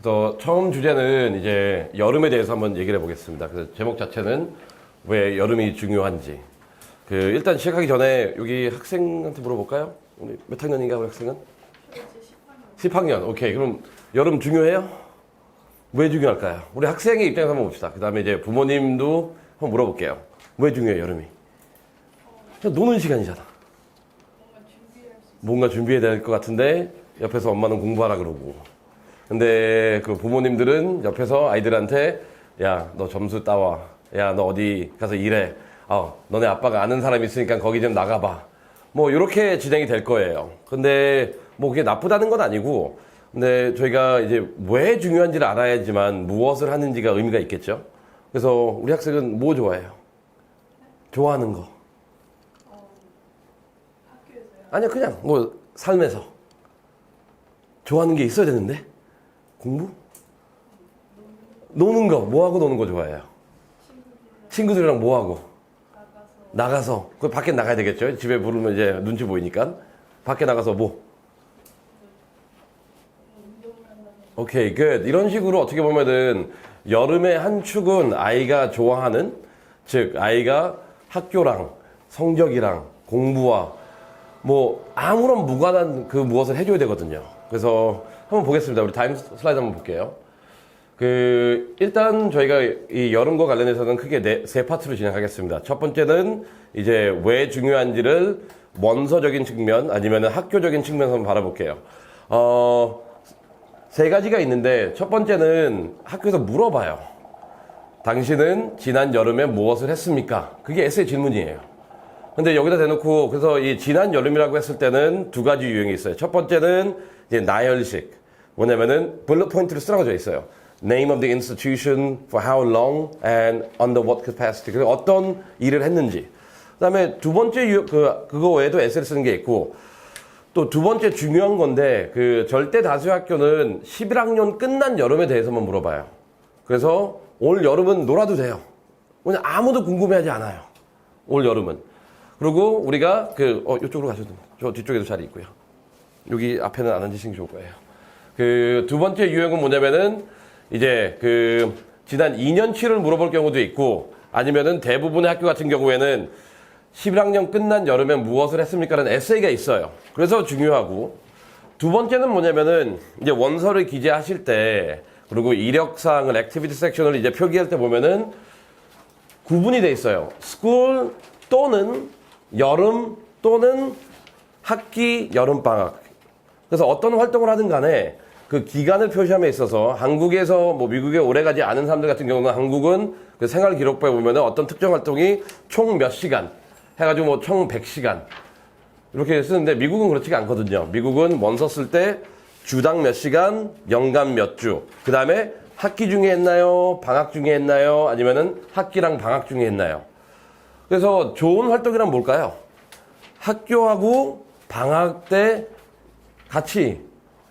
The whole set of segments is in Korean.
그래서 처음 주제는 이제 여름에 대해서 한번 얘기를 해보겠습니다. 그래서 제목 자체는 왜 여름이 중요한지. 일단 시작하기 전에 여기 학생한테 물어볼까요? 우리 몇 학년인가 우리 학생은? 10학년. 오케이. 그럼 여름 중요해요? 왜 중요할까요? 우리 학생의 입장에서 한번 봅시다. 그 다음에 이제 부모님도 한번 물어볼게요. 왜 중요해요, 여름이? 그냥 노는 시간이잖아. 뭔가 준비해야 될 것 같은데 옆에서 엄마는 공부하라 그러고. 근데 그 부모님들은 옆에서 아이들한테 야, 너 점수 따와. 야, 너 어디 가서 일해. 너네 아빠가 아는 사람이 있으니까 거기 좀 나가봐. 뭐 이렇게 진행이 될 거예요. 근데 뭐 그게 나쁘다는 건 아니고, 근데 저희가 이제 왜 중요한지를 알아야지만 무엇을 하는지가 의미가 있겠죠. 그래서 우리 학생은 뭐 좋아해요? 좋아하는 거. 학교에서요? 아니요, 그냥 뭐 삶에서 좋아하는 게 있어야 되는데. 공부? 노는 거. 뭐 하고 노는 거 좋아해요? 친구들이랑 뭐 하고? 나가서. 그 밖에 나가야 되겠죠. 집에 부르면 이제 눈치 보이니까. 밖에 나가서 뭐? 오케이, good. 이런 식으로 어떻게 보면은 여름의 한 축은 아이가 좋아하는, 즉 아이가 학교랑 성적이랑 공부와 뭐 아무런 무관한 그 무엇을 해줘야 되거든요. 그래서 한번 보겠습니다. 우리 다음 슬라이드 한번 볼게요. 일단 저희가 이 여름과 관련해서는 크게 세 파트로 진행하겠습니다. 첫 번째는 이제 왜 중요한지를 원서적인 측면 아니면 학교적인 측면에서 한번 바라볼게요. 세 가지가 있는데 첫 번째는 학교에서 물어봐요. 당신은 지난 여름에 무엇을 했습니까? 그게 에세이 질문이에요. 근데 여기다 대놓고 그래서 이 지난 여름이라고 했을 때는 두 가지 유형이 있어요. 첫 번째는 이제 나열식. 뭐냐면은 블루 포인트로 쓰라고 돼 있어요. Name of the institution, for how long, and under what capacity. 그래서 어떤 일을 했는지. 그다음에 두 번째 그거 외에도 에세이를 쓰는 게 있고 또 두 번째 중요한 건데 절대 다수의 학교는 11학년 끝난 여름에 대해서만 물어봐요. 그래서 올 여름은 놀아도 돼요. 그냥 아무도 궁금해하지 않아요. 올 여름은. 그리고 우리가 이쪽으로 가셔도 됩니다. 저 뒤쪽에도 자리 있고요. 여기 앞에는 안 앉으시는 게 좋을 거예요. 두 번째 유형은 뭐냐면은 이제 지난 2년치를 물어볼 경우도 있고 아니면은 대부분의 학교 같은 경우에는 11학년 끝난 여름에 무엇을 했습니까라는 에세이가 있어요. 그래서 중요하고 두 번째는 뭐냐면은 이제 원서를 기재하실 때 그리고 이력사항을 액티비티 섹션을 이제 표기할 때 보면은 구분이 돼 있어요. 스쿨 또는 여름 또는 학기 여름방학. 그래서 어떤 활동을 하든 간에 그 기간을 표시함에 있어서 한국에서 뭐 미국에 오래 가지 않은 사람들 같은 경우는 한국은 그 생활 기록부에 보면은 어떤 특정 활동이 총 몇 시간 해가지고 뭐 총 100시간 이렇게 쓰는데 미국은 그렇지가 않거든요. 미국은 원서 쓸 때 주당 몇 시간, 연간 몇 주, 그 다음에 학기 중에 했나요? 방학 중에 했나요? 아니면은 학기랑 방학 중에 했나요? 그래서 좋은 활동이란 뭘까요? 학교하고 방학 때 같이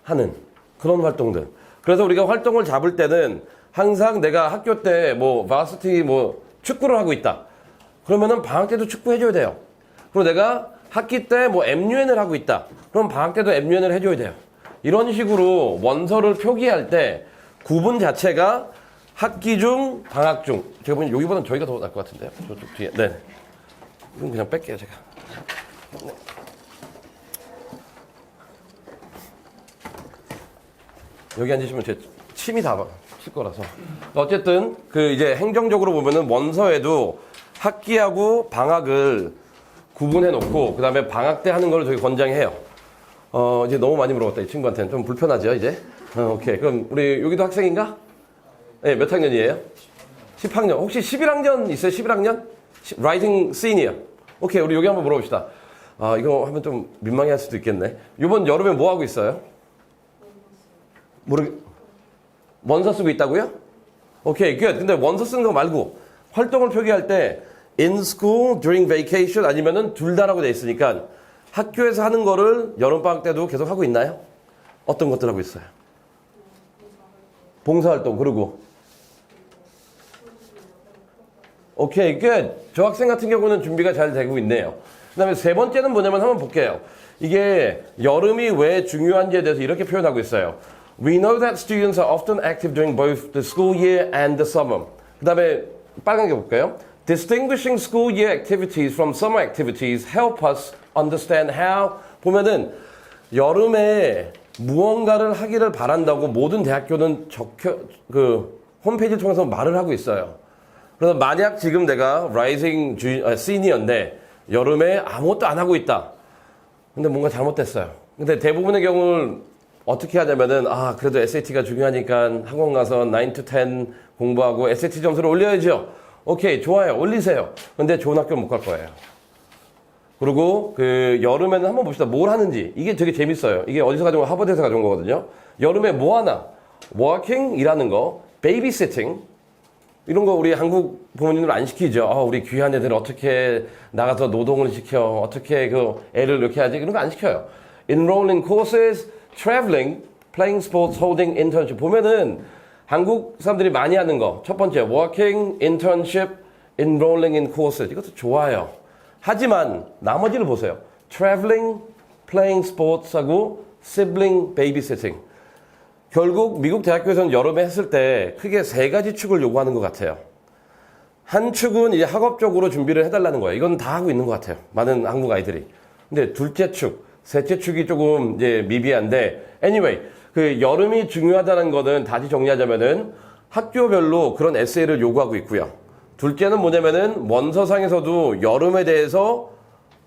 하는 그런 활동들. 그래서 우리가 활동을 잡을 때는 항상 내가 학교 때 뭐 바스티 뭐 축구를 하고 있다. 그러면은 방학 때도 축구 해줘야 돼요. 그리고 내가 학기 때 뭐 MUN을 하고 있다. 그럼 방학 때도 MUN을 해줘야 돼요. 이런 식으로 원서를 표기할 때 구분 자체가 학기 중, 방학 중. 제가 보기엔 여기보다는 저희가 더 나을 것 같은데요. 저쪽 뒤에. 네. 이건 그냥 뺄게요, 제가. 네. 여기 앉으시면 제 침이 다 칠 거라서. 어쨌든, 이제 행정적으로 보면은 원서에도 학기하고 방학을 구분해 놓고, 그 다음에 방학 때 하는 걸 저희 권장해요. 이제 너무 많이 물어봤다, 이 친구한테는. 좀 불편하죠, 이제? 오케이. 그럼 우리 여기도 학생인가? 네, 몇 학년이에요? 10학년. 혹시 11학년 있어요? 11학년? Writing Senior. 오케이, 우리 여기 한번 물어봅시다. 이거 하면 좀 민망해 할 수도 있겠네. 이번 여름에 뭐 하고 있어요? 원서 쓰고 있다고요? 오케이, good. 근데 원서 쓰는 거 말고 활동을 표기할 때 in school, during vacation 아니면은 둘 다라고 돼 있으니까 학교에서 하는 거를 여름방학 때도 계속 하고 있나요? 어떤 것들 하고 있어요? 봉사활동, 그리고 오케이, good. 저 학생 같은 경우는 준비가 잘 되고 있네요. 그 다음에 세 번째는 뭐냐면 한번 볼게요. 이게 여름이 왜 중요한지에 대해서 이렇게 표현하고 있어요. We know that students are often active during both the school year and the summer. 그 다음에 빨간 게 볼까요? Distinguishing school year activities from summer activities help us understand how. 보면은 여름에 무언가를 하기를 바란다고 모든 대학교는 홈페이지를 통해서 말을 하고 있어요. 그래서 만약 지금 내가 라이징 시니어인데 여름에 아무것도 안 하고 있다. 근데 뭔가 잘못됐어요. 근데 대부분의 경우는 어떻게 하냐면은 그래도 SAT가 중요하니까 학원 가서 9 to 10 공부하고 SAT 점수를 올려야죠. 오케이, 좋아요. 올리세요. 근데 좋은 학교 못 갈 거예요. 그리고 여름에는 한번 봅시다. 뭘 하는지. 이게 되게 재밌어요. 이게 어디서 가져온 거? 하버드에서 가져온 거거든요. 여름에 뭐 하나? 워킹, 일하는 거, 베이비시팅, 이런 거 우리 한국 부모님들 안 시키죠. 우리 귀한 애들 어떻게 나가서 노동을 시켜, 어떻게 애를 이렇게 하지, 이런 거 안 시켜요. Enrolling courses, traveling, playing sports, holding internship. 보면은 한국 사람들이 많이 하는 거. 첫 번째, working, internship, enrolling in courses. 이것도 좋아요. 하지만 나머지를 보세요. traveling, playing sports하고 sibling babysitting. 결국 미국 대학교에서는 여름에 했을 때 크게 3가지 축을 요구하는 것 같아요. 한 축은 이제 학업적으로 준비를 해달라는 거예요. 이건 다 하고 있는 것 같아요. 많은 한국 아이들이. 근데 둘째 축, 셋째 축이 조금 이제 미비한데, anyway, 여름이 중요하다는 거는 다시 정리하자면은 학교별로 그런 에세이를 요구하고 있고요. 둘째는 뭐냐면은 원서상에서도 여름에 대해서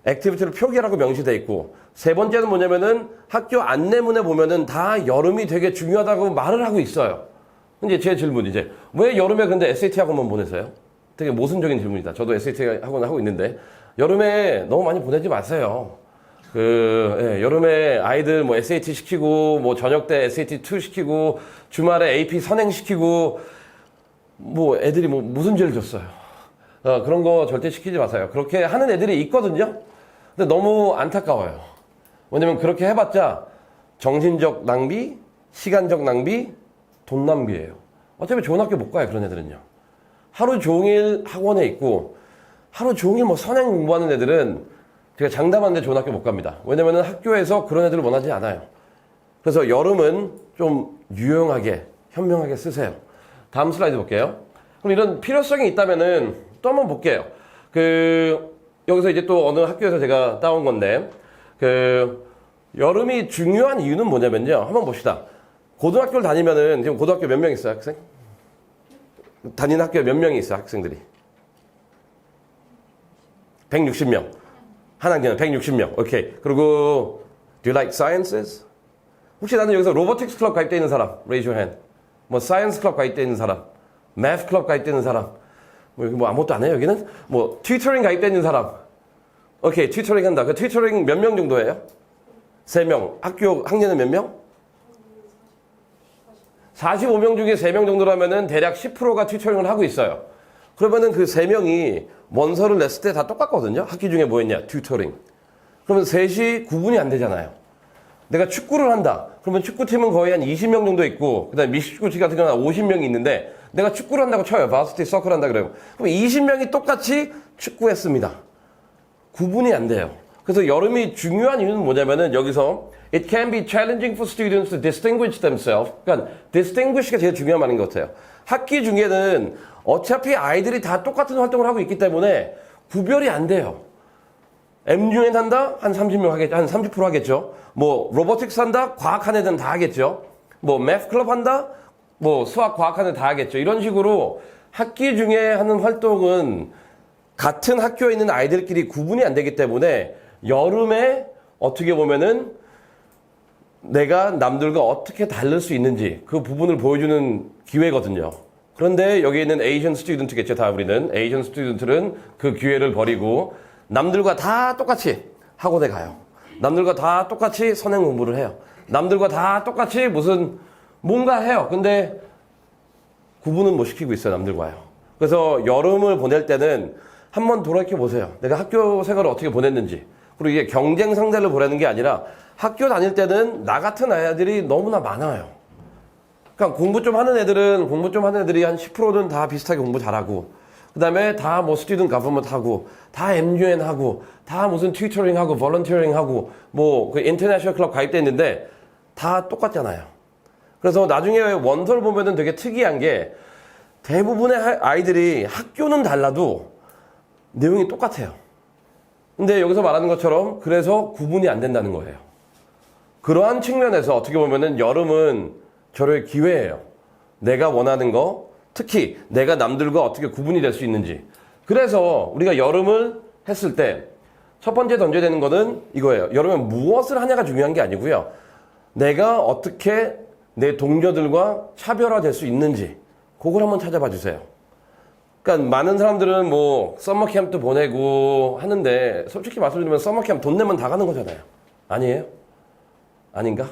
액티비티를 표기하라고 명시되어 있고, 세 번째는 뭐냐면은 학교 안내문에 보면은 다 여름이 되게 중요하다고 말을 하고 있어요. 근데 제 질문 이제 왜 여름에 근데 SAT 학원만 보내세요? 되게 모순적인 질문이다. 저도 SAT 학원 하고 있는데 여름에 너무 많이 보내지 마세요. 여름에 아이들 뭐 SAT 시키고 뭐 저녁 때 SAT2 시키고 주말에 AP 선행 시키고 뭐 애들이 뭐 무슨 죄를 졌어요. 그런 거 절대 시키지 마세요. 그렇게 하는 애들이 있거든요. 근데 너무 안타까워요. 왜냐면 그렇게 해봤자 정신적 낭비, 시간적 낭비, 돈 낭비예요. 어차피 좋은 학교 못 가요, 그런 애들은요. 하루 종일 학원에 있고 하루 종일 뭐 선행 공부하는 애들은 제가 장담하는데 좋은 학교 못 갑니다. 왜냐면 학교에서 그런 애들을 원하지 않아요. 그래서 여름은 좀 유용하게, 현명하게 쓰세요. 다음 슬라이드 볼게요. 그럼 이런 필요성이 있다면은 또 한번 볼게요. 여기서 이제 또 어느 학교에서 제가 따온 건데, 여름이 중요한 이유는 뭐냐면요. 한번 봅시다. 고등학교를 다니면은, 지금 고등학교 몇 명 있어요, 학생? 다니는 학교에 몇 명이 있어요, 학생들이? 160명. 한 학년에 160명. 오케이. 그리고, do you like sciences? 혹시 나는 여기서 로보틱스 클럽 가입되어 있는 사람? Raise your hand. 뭐, 사이언스 클럽 가입되어 있는 사람? 매th 클럽 가입되어 있는 사람? 뭐 아무것도 안 해요, 여기는? 뭐, 튜터링 가입되어 있는 사람? 오케이, 튜터링 한다. 그 튜터링 몇 명 정도예요? 3명. 학년은 몇 명? 45명 중에 3명 정도라면은 대략 10%가 튜터링을 하고 있어요. 그러면은 그 3명이 원서를 냈을 때 다 똑같거든요. 학기 중에 뭐 했냐? 튜터링. 그러면 셋이 구분이 안 되잖아요. 내가 축구를 한다. 그러면 축구팀은 거의 한 20명 정도 있고, 그 다음에 미식축구팀 같은 경우는 한 50명이 있는데, 내가 축구를 한다고 쳐요. 바스티 서클 한다 그래요. 그럼 20명이 똑같이 축구했습니다. 구분이 안 돼요. 그래서 여름이 중요한 이유는 뭐냐면은 여기서 It can be challenging for students to distinguish themselves. 그러니까 distinguish가 제일 중요한 말인 것 같아요. 학기 중에는 어차피 아이들이 다 똑같은 활동을 하고 있기 때문에 구별이 안 돼요. MUN 한다? 한 30명 하겠죠. 한 30% 하겠죠. 뭐 로보틱스 한다? 과학한 애들은 다 하겠죠. 뭐 매th 클럽 한다? 뭐 수학 과학한 애들 다 하겠죠. 이런 식으로 학기 중에 하는 활동은 같은 학교에 있는 아이들끼리 구분이 안 되기 때문에 여름에 어떻게 보면은 내가 남들과 어떻게 다를 수 있는지 그 부분을 보여주는 기회거든요. 그런데 여기 있는 에이션 스튜던트겠죠. 다 우리는 에이션 스튜던트는 그 기회를 버리고 남들과 다 똑같이 학원에 가요. 남들과 다 똑같이 선행 공부를 해요. 남들과 다 똑같이 무슨 뭔가 해요. 근데 구분은 못 시키고 있어요. 남들과요. 그래서 여름을 보낼 때는 한번 돌이켜 보세요. 내가 학교 생활을 어떻게 보냈는지. 그리고 이게 경쟁 상대를 보내는 게 아니라 학교 다닐 때는 나 같은 아이들이 너무나 많아요. 그러니까 공부 좀 하는 애들이 한 10%는 다 비슷하게 공부 잘하고, 그 다음에 다 뭐 스튜던트 가버먼트 하고, 다 MUN 하고, 다 무슨 튜터링 하고, 볼런티어링 하고, 뭐 그 인터내셔널 클럽 가입돼 있는데 다 똑같잖아요. 그래서 나중에 원서를 보면은 되게 특이한 게 대부분의 아이들이 학교는 달라도 내용이 똑같아요. 근데 여기서 말하는 것처럼 그래서 구분이 안 된다는 거예요. 그러한 측면에서 어떻게 보면은 여름은 저의 기회예요. 내가 원하는 거, 특히 내가 남들과 어떻게 구분이 될 수 있는지. 그래서 우리가 여름을 했을 때 첫 번째 던져야 되는 거는 이거예요. 여름엔 무엇을 하냐가 중요한 게 아니고요. 내가 어떻게 내 동료들과 차별화될 수 있는지 그걸 한번 찾아봐 주세요. 그러니까 많은 사람들은 뭐 서머 캠프도 보내고 하는데 솔직히 말씀드리면 서머 캠프 돈 내면 다 가는 거잖아요. 아니에요? 아닌가?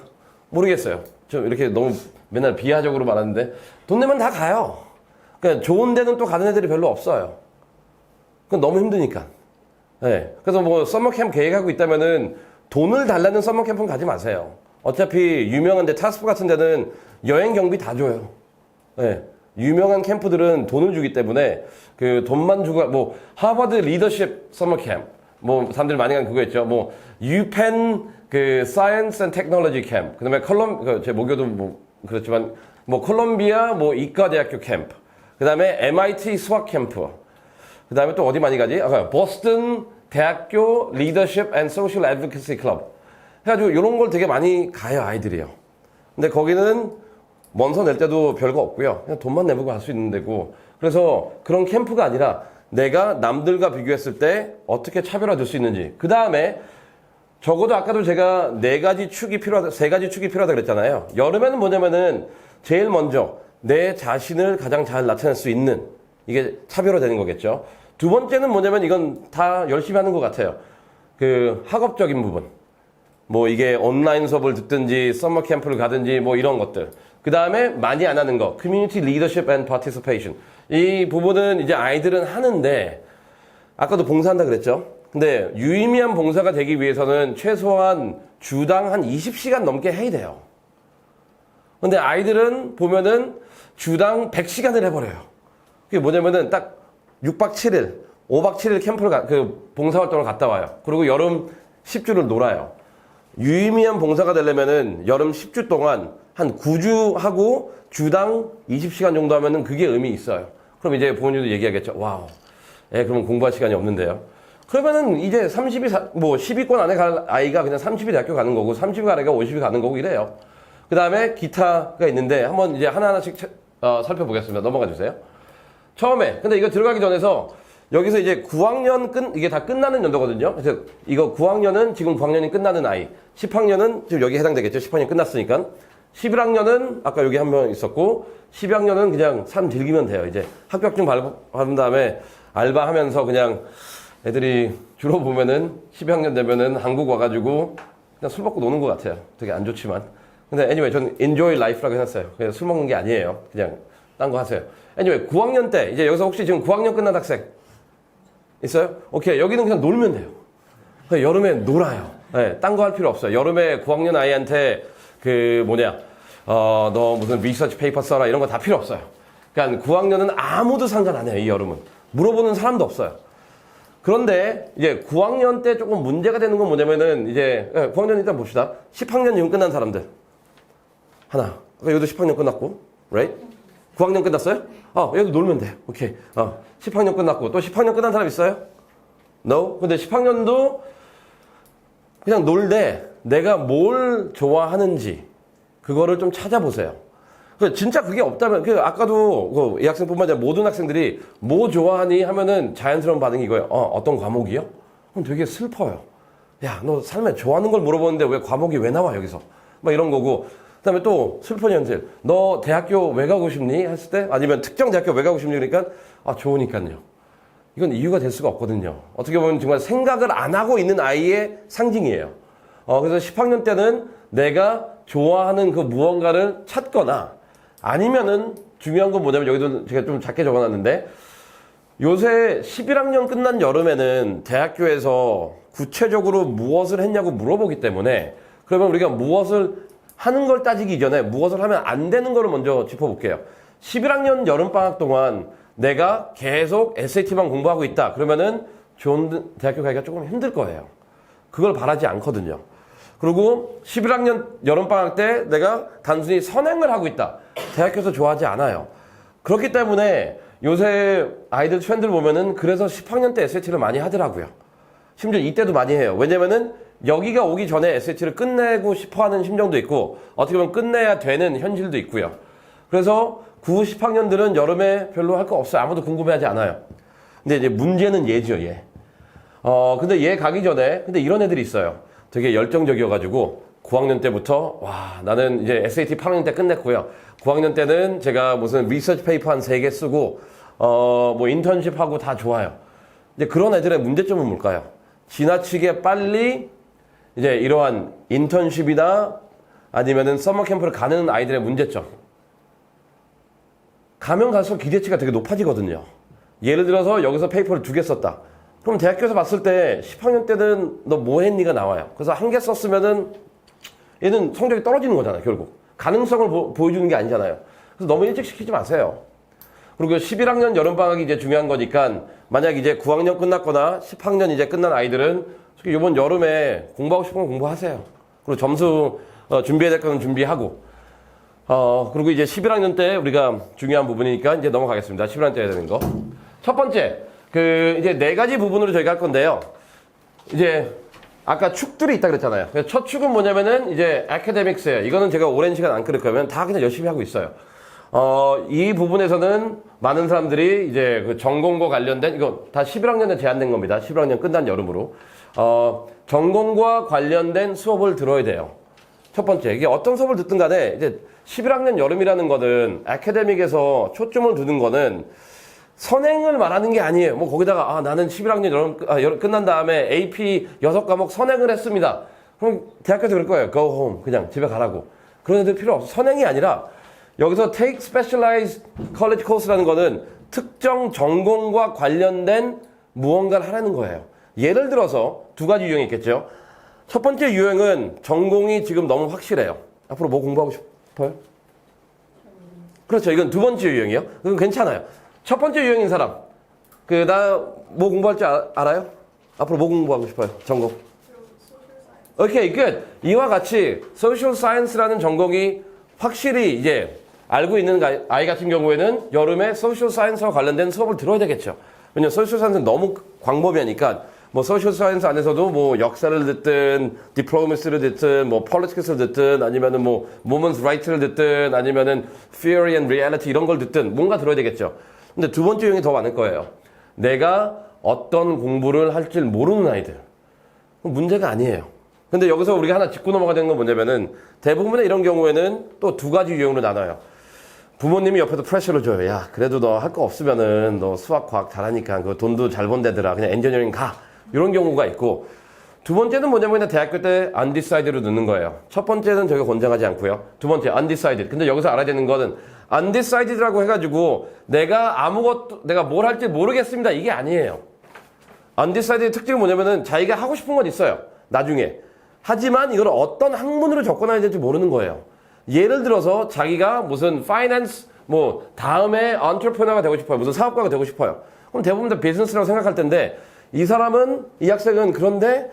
모르겠어요. 좀 이렇게 너무 맨날 비하적으로 말하는데 돈 내면 다 가요. 그러니까 좋은 데는 또 가는 애들이 별로 없어요. 그건 너무 힘드니까. 네. 그래서 뭐 서머 캠프 계획하고 있다면은 돈을 달라는 서머 캠프는 가지 마세요. 어차피 유명한 데 타스프 같은 데는 여행 경비 다 줘요. 네. 유명한 캠프들은 돈을 주기 때문에 그 돈만 주고 뭐 하버드 리더십 서머 캠프 뭐 사람들 많이 가는 그거 있죠. 뭐 유펜 그 사이언스 앤 테크놀로지 캠프 그다음에 제 모교도 뭐 그렇지만 뭐 콜롬비아 뭐 이과대학교 캠프 그다음에 MIT 수학 캠프 그다음에 또 어디 많이 가지? 보스턴 대학교 리더십 앤 소셜 애드vocacy 클럽 해가지고 이런 걸 되게 많이 가요 아이들이요. 근데 거기는 원서 낼 때도 별거 없고요. 그냥 돈만 내고 갈 수 있는 데고. 그래서 그런 캠프가 아니라 내가 남들과 비교했을 때 어떻게 차별화될 수 있는지. 그 다음에 적어도 아까도 제가 세 가지 축이 필요하다 그랬잖아요. 여름에는 뭐냐면은 제일 먼저 내 자신을 가장 잘 나타낼 수 있는 이게 차별화되는 거겠죠. 두 번째는 뭐냐면 이건 다 열심히 하는 것 같아요. 그 학업적인 부분. 뭐 이게 온라인 수업을 듣든지 서머 캠프를 가든지 뭐 이런 것들. 그 다음에 많이 안 하는 거. Community Leadership and Participation. 이 부분은 이제 아이들은 하는데 아까도 봉사한다 그랬죠. 근데 유의미한 봉사가 되기 위해서는 최소한 주당 한 20시간 넘게 해야 돼요. 근데 아이들은 보면은 주당 100시간을 해버려요. 그게 뭐냐면은 딱 6박 7일, 5박 7일 캠프를 봉사활동을 갔다 와요. 그리고 여름 10주를 놀아요. 유의미한 봉사가 되려면은 여름 10주 동안 한 9주 하고 주당 20시간 정도 하면은 그게 의미 있어요. 그럼 이제 부모님도 얘기하겠죠. 와우. 그러면 공부할 시간이 없는데요. 그러면은 이제 10위권 안에 갈 아이가 그냥 30위 대학교 가는 거고 30위 갈 아이가 50위 가는 거고 이래요. 그 다음에 기타가 있는데 한번 이제 하나하나씩 살펴보겠습니다. 넘어가 주세요. 처음에 근데 이거 들어가기 전에서 여기서 이제 9학년 이게 다 끝나는 연도거든요. 그래서 이거 9학년은 지금 9학년이 끝나는 아이. 10학년은 지금 여기 해당되겠죠. 10학년 끝났으니까. 11학년은 아까 여기 한 명 있었고 12학년은 그냥 삶 즐기면 돼요. 이제 합격증 받은 다음에 알바하면서 그냥 애들이 주로 보면은 12학년 되면은 한국 와가지고 그냥 술 먹고 노는 것 같아요. 되게 안 좋지만. 근데 anyway 저는 enjoy life라고 해놨어요. 그냥 술 먹는 게 아니에요. 그냥 딴 거 하세요. anyway 9학년 때 이제 여기서 혹시 지금 9학년 끝난 학생 있어요? 오케이. 여기는 그냥 놀면 돼요. 그냥 여름에 놀아요. 네, 딴 거 할 필요 없어요. 여름에 9학년 아이한테 너 무슨 리서치 페이퍼 써라 이런 거 다 필요 없어요. 그러니까 9학년은 아무도 상관 안 해요. 이 여름은. 물어보는 사람도 없어요. 그런데 이제 9학년 때 조금 문제가 되는 건 뭐냐면은 이제 9학년 일단 봅시다. 10학년 지금 끝난 사람들. 하나. 여기도 10학년 끝났고. right? 9학년 끝났어요? 여기도 놀면 돼. 오케이. 10학년 끝났고. 또 10학년 끝난 사람 있어요? No? 근데 10학년도 그냥 놀되 내가 뭘 좋아하는지 그거를 좀 찾아보세요. 진짜 그게 없다면 아까도 이 학생뿐만 아니라 모든 학생들이 뭐 좋아하니 하면은 자연스러운 반응이 이거예요. 어떤 과목이요? 그럼 되게 슬퍼요. 야, 너 삶에 좋아하는 걸 물어보는데 왜 과목이 왜 나와 여기서? 막 이런 거고. 그다음에 또 슬픈 현실. 너 대학교 왜 가고 싶니? 했을 때 아니면 특정 대학교 왜 가고 싶니? 그러니까 좋으니까요. 이건 이유가 될 수가 없거든요. 어떻게 보면 정말 생각을 안 하고 있는 아이의 상징이에요. 그래서 10학년 때는 내가 좋아하는 그 무언가를 찾거나 아니면은 중요한 건 뭐냐면 여기도 제가 좀 작게 적어놨는데 요새 11학년 끝난 여름에는 대학교에서 구체적으로 무엇을 했냐고 물어보기 때문에 그러면 우리가 무엇을 하는 걸 따지기 전에 무엇을 하면 안 되는 거를 먼저 짚어볼게요. 11학년 여름방학 동안 내가 계속 SAT만 공부하고 있다. 그러면은 좋은 대학교 가기가 조금 힘들 거예요. 그걸 바라지 않거든요. 그리고 11학년 여름방학 때 내가 단순히 선행을 하고 있다. 대학교에서 좋아하지 않아요. 그렇기 때문에 요새 아이들 트렌드를 보면은 그래서 10학년 때 SAT를 많이 하더라고요. 심지어 이때도 많이 해요. 왜냐면은 여기가 오기 전에 SAT를 끝내고 싶어 하는 심정도 있고 어떻게 보면 끝내야 되는 현실도 있고요. 그래서 9, 10학년들은 여름에 별로 할 거 없어요. 아무도 궁금해하지 않아요. 근데 이제 문제는 얘죠, 얘. 근데 얘 가기 전에 근데 이런 애들이 있어요. 되게 열정적이어가지고 9학년 때부터 와 나는 이제 SAT 8학년 때 끝냈고요. 9학년 때는 제가 무슨 리서치 페이퍼 한 3개 쓰고 뭐 인턴십 하고 다 좋아요. 이제 그런 애들의 문제점은 뭘까요? 지나치게 빨리 이제 이러한 인턴십이나 아니면은 서머 캠프를 가는 아이들의 문제점. 가면 갈수록 기대치가 되게 높아지거든요. 예를 들어서 여기서 페이퍼를 2개 썼다. 그럼 대학교에서 봤을 때 10학년 때는 너 뭐 했니가 나와요. 그래서 1개 썼으면은 얘는 성적이 떨어지는 거잖아요, 결국. 가능성을 보여주는 게 아니잖아요. 그래서 너무 일찍 시키지 마세요. 그리고 11학년 여름방학이 이제 중요한 거니까 만약 이제 9학년 끝났거나 10학년 이제 끝난 아이들은 이번 여름에 공부하고 싶은 건 공부하세요. 그리고 점수 준비해야 될 거는 준비하고 그리고 이제 11학년 때 우리가 중요한 부분이니까 이제 넘어가겠습니다. 11학년 때 해야 되는 거. 첫 번째, 이제 4가지 부분으로 저희가 할 건데요. 이제 아까 축들이 있다 그랬잖아요. 그래서 첫 축은 뭐냐면은 이제 academics예요. 이거는 제가 오랜 시간 안 끊을 거면 다 그냥 열심히 하고 있어요. 이 부분에서는 많은 사람들이 이제 그 전공과 관련된 이거 다 11학년에 제한된 겁니다. 11학년 끝난 여름으로. 전공과 관련된 수업을 들어야 돼요. 첫 번째, 이게 어떤 수업을 듣든 간에 이제 11학년 여름이라는 거는 아카데믹에서 초점을 두는 거는 선행을 말하는 게 아니에요. 뭐 거기다가 나는 11학년 여름 끝난 다음에 AP 6과목 선행을 했습니다. 그럼 대학교에서 그럴 거예요. Go home. 그냥 집에 가라고. 그런 애들 필요 없어. 선행이 아니라 여기서 take specialized college course라는 거는 특정 전공과 관련된 무언가를 하라는 거예요. 예를 들어서 2가지 유형이 있겠죠. 첫 번째 유형은 전공이 지금 너무 확실해요. 앞으로 뭐 공부하고 싶어요? 그렇죠. 이건 2번째 유형이에요. 그건 괜찮아요. 첫 번째 유형인 사람. 나 뭐 공부할 줄 알아요? 앞으로 뭐 공부하고 싶어요? 전공. 오케이, good. 이와 같이 social science라는 전공이 확실히 이제 알고 있는 아이 같은 경우에는 여름에 social science와 관련된 수업을 들어야 되겠죠. 왜냐면 social science는 너무 광범위하니까 뭐 social science 안에서도 뭐 역사를 듣든 diplomacy를 듣든 뭐 politics를 듣든 아니면은 뭐 women's rights를 듣든 아니면은 theory and reality 이런 걸 듣든 뭔가 들어야 되겠죠. 근데 2번째 유형이 더 많을 거예요. 내가 어떤 공부를 할 줄 모르는 아이들. 문제가 아니에요. 근데 여기서 우리가 하나 짚고 넘어가야 되는 건 뭐냐면은 대부분의 이런 경우에는 또 2가지 유형으로 나눠요. 부모님이 옆에서 프레셔를 줘요. 야, 그래도 너 할 거 없으면은 너 수학, 과학 잘하니까 그 돈도 잘 번대더라. 그냥 엔지니어링 가. 이런 경우가 있고 2번째는 뭐냐면 대학교 때 undecided로 넣는 거예요. 첫 번째는 저희가 권장하지 않고요. 2번째 undecided. 근데 여기서 알아야 되는 거는 undecided라고 해가지고 내가 뭘 할지 모르겠습니다. 이게 아니에요. undecided의 특징은 뭐냐면은 자기가 하고 싶은 건 있어요. 나중에. 하지만 이걸 어떤 학문으로 접근해야 될지 모르는 거예요. 예를 들어서 자기가 무슨 finance 다음에 entrepreneur가 되고 싶어요. 무슨 사업가가 되고 싶어요. 그럼 대부분 다 비즈니스라고 생각할 텐데 이 학생은 그런데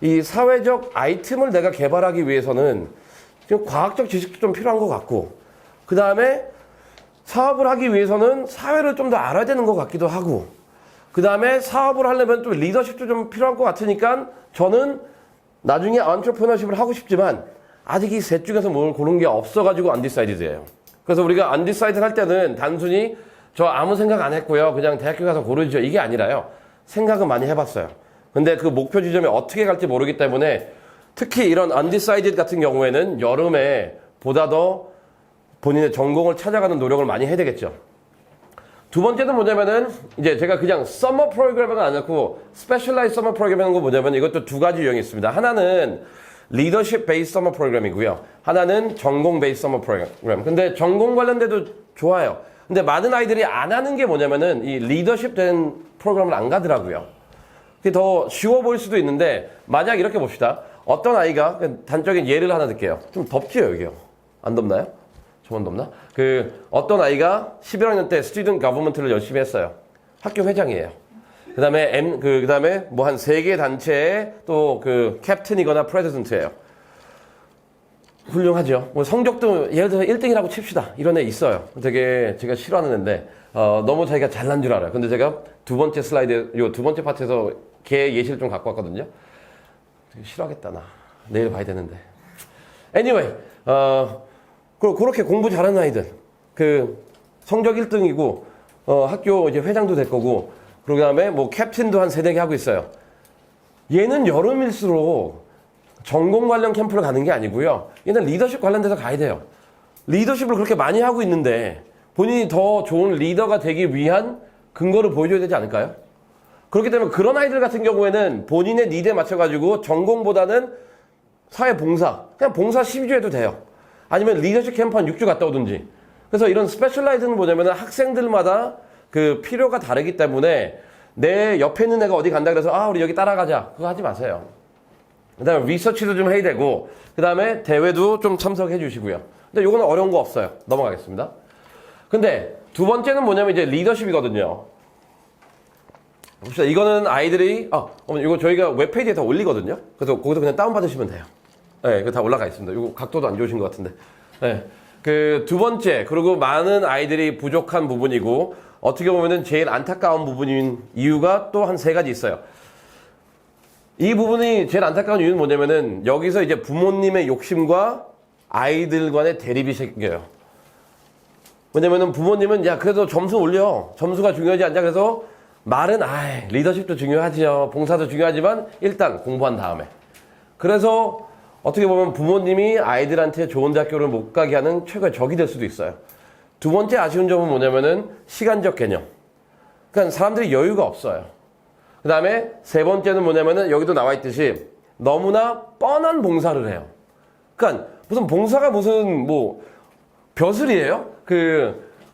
이 사회적 아이템을 내가 개발하기 위해서는 좀 과학적 지식도 좀 필요한 것 같고 그 다음에 사업을 하기 위해서는 사회를 좀 더 알아야 되는 것 같기도 하고 그 다음에 사업을 하려면 또 리더십도 좀 필요할 것 같으니까 저는 나중에 entrepreneurship을 하고 싶지만 아직 이 셋 중에서 뭘 고른 게 없어가지고 undecided예요. 그래서 우리가 undecided 할 때는 단순히 저 아무 생각 안 했고요. 그냥 대학교 가서 고르죠. 이게 아니라요. 생각은 많이 해봤어요. 근데 그 목표 지점에 어떻게 갈지 모르기 때문에 특히 이런 undecided 같은 경우에는 여름에 보다 더 본인의 전공을 찾아가는 노력을 많이 해야 되겠죠. 2번째는 뭐냐면은 이제 제가 그냥 summer program을 안 넣고 specialized summer program 하는 거 뭐냐면 이것도 2가지 유형이 있습니다. 하나는 leadership based summer program이고요. 하나는 전공 based summer program. 근데 전공 관련돼도 좋아요. 근데 많은 아이들이 안 하는 게 뭐냐면은 이 리더십 된 프로그램을 안 가더라고요. 그게 더 쉬워 보일 수도 있는데 만약 이렇게 봅시다. 어떤 아이가 단적인 예를 하나 들게요. 좀 덥지요 여기요. 안 덥나요? 저만 덥나? 어떤 아이가 11학년 때 스튜던트 가버먼트를 열심히 했어요. 학교 회장이에요. 그다음에 뭐 한 3개 단체의 또 캡틴이거나 프레지던트예요. 훌륭하죠. 뭐 성적도 예를 들어서 1등이라고 칩시다. 이런 애 있어요. 되게 제가 싫어하는 애인데 너무 자기가 잘난 줄 알아요. 근데 제가 두 번째 슬라이드, 요 두 번째 파트에서 걔 예시를 좀 갖고 왔거든요. 되게 싫어하겠다 나. 내일 봐야 되는데. Anyway, 그렇게 공부 잘하는 아이들, 그 성적 1등이고 학교 이제 회장도 될 거고, 그 다음에 뭐 캡틴도 한 3-4개 하고 있어요. 얘는 여름일수록 전공 관련 캠프를 가는 게 아니고요. 얘는 리더십 관련돼서 가야 돼요. 리더십을 그렇게 많이 하고 있는데 본인이 더 좋은 리더가 되기 위한 근거를 보여줘야 되지 않을까요? 그렇기 때문에 그런 아이들 같은 경우에는 본인의 니드에 맞춰가지고 전공보다는 사회봉사, 그냥 봉사 12주 해도 돼요. 아니면 리더십 캠프 한 6주 갔다 오든지. 그래서 이런 스페셜라이즈는 뭐냐면 학생들마다 그 필요가 다르기 때문에 내 옆에 있는 애가 어디 간다 그래서 우리 여기 따라가자. 그거 하지 마세요. 그 다음에 리서치도 좀 해야 되고, 그 다음에 대회도 좀 참석해 주시고요. 근데 요거는 어려운 거 없어요. 넘어가겠습니다. 근데 두 번째는 뭐냐면 이제 리더십이거든요. 봅시다. 이거는 아이들이, 어머니, 이거 저희가 웹페이지에 다 올리거든요. 그래서 거기서 그냥 다운받으시면 돼요. 네, 이거 다 올라가 있습니다. 이거 각도도 안 좋으신 것 같은데. 네. 그 두 번째, 그리고 많은 아이들이 부족한 부분이고, 어떻게 보면은 제일 안타까운 부분인 이유가 또 한 3가지 있어요. 이 부분이 제일 안타까운 이유는 뭐냐면은, 여기서 이제 부모님의 욕심과 아이들 간의 대립이 생겨요. 왜냐면은 부모님은, 야, 그래도 점수 올려. 점수가 중요하지 않냐. 그래서 말은, 리더십도 중요하지요. 봉사도 중요하지만, 일단 공부한 다음에. 그래서, 어떻게 보면 부모님이 아이들한테 좋은 대학교를 못 가게 하는 최고의 적이 될 수도 있어요. 두 번째 아쉬운 점은 뭐냐면은 시간적 개념. 그러니까 사람들이 여유가 없어요. 그 다음에 세 번째는 뭐냐면은 여기도 나와 있듯이 너무나 뻔한 봉사를 해요. 그러니까 무슨 봉사가 무슨 뭐 벼슬이에요?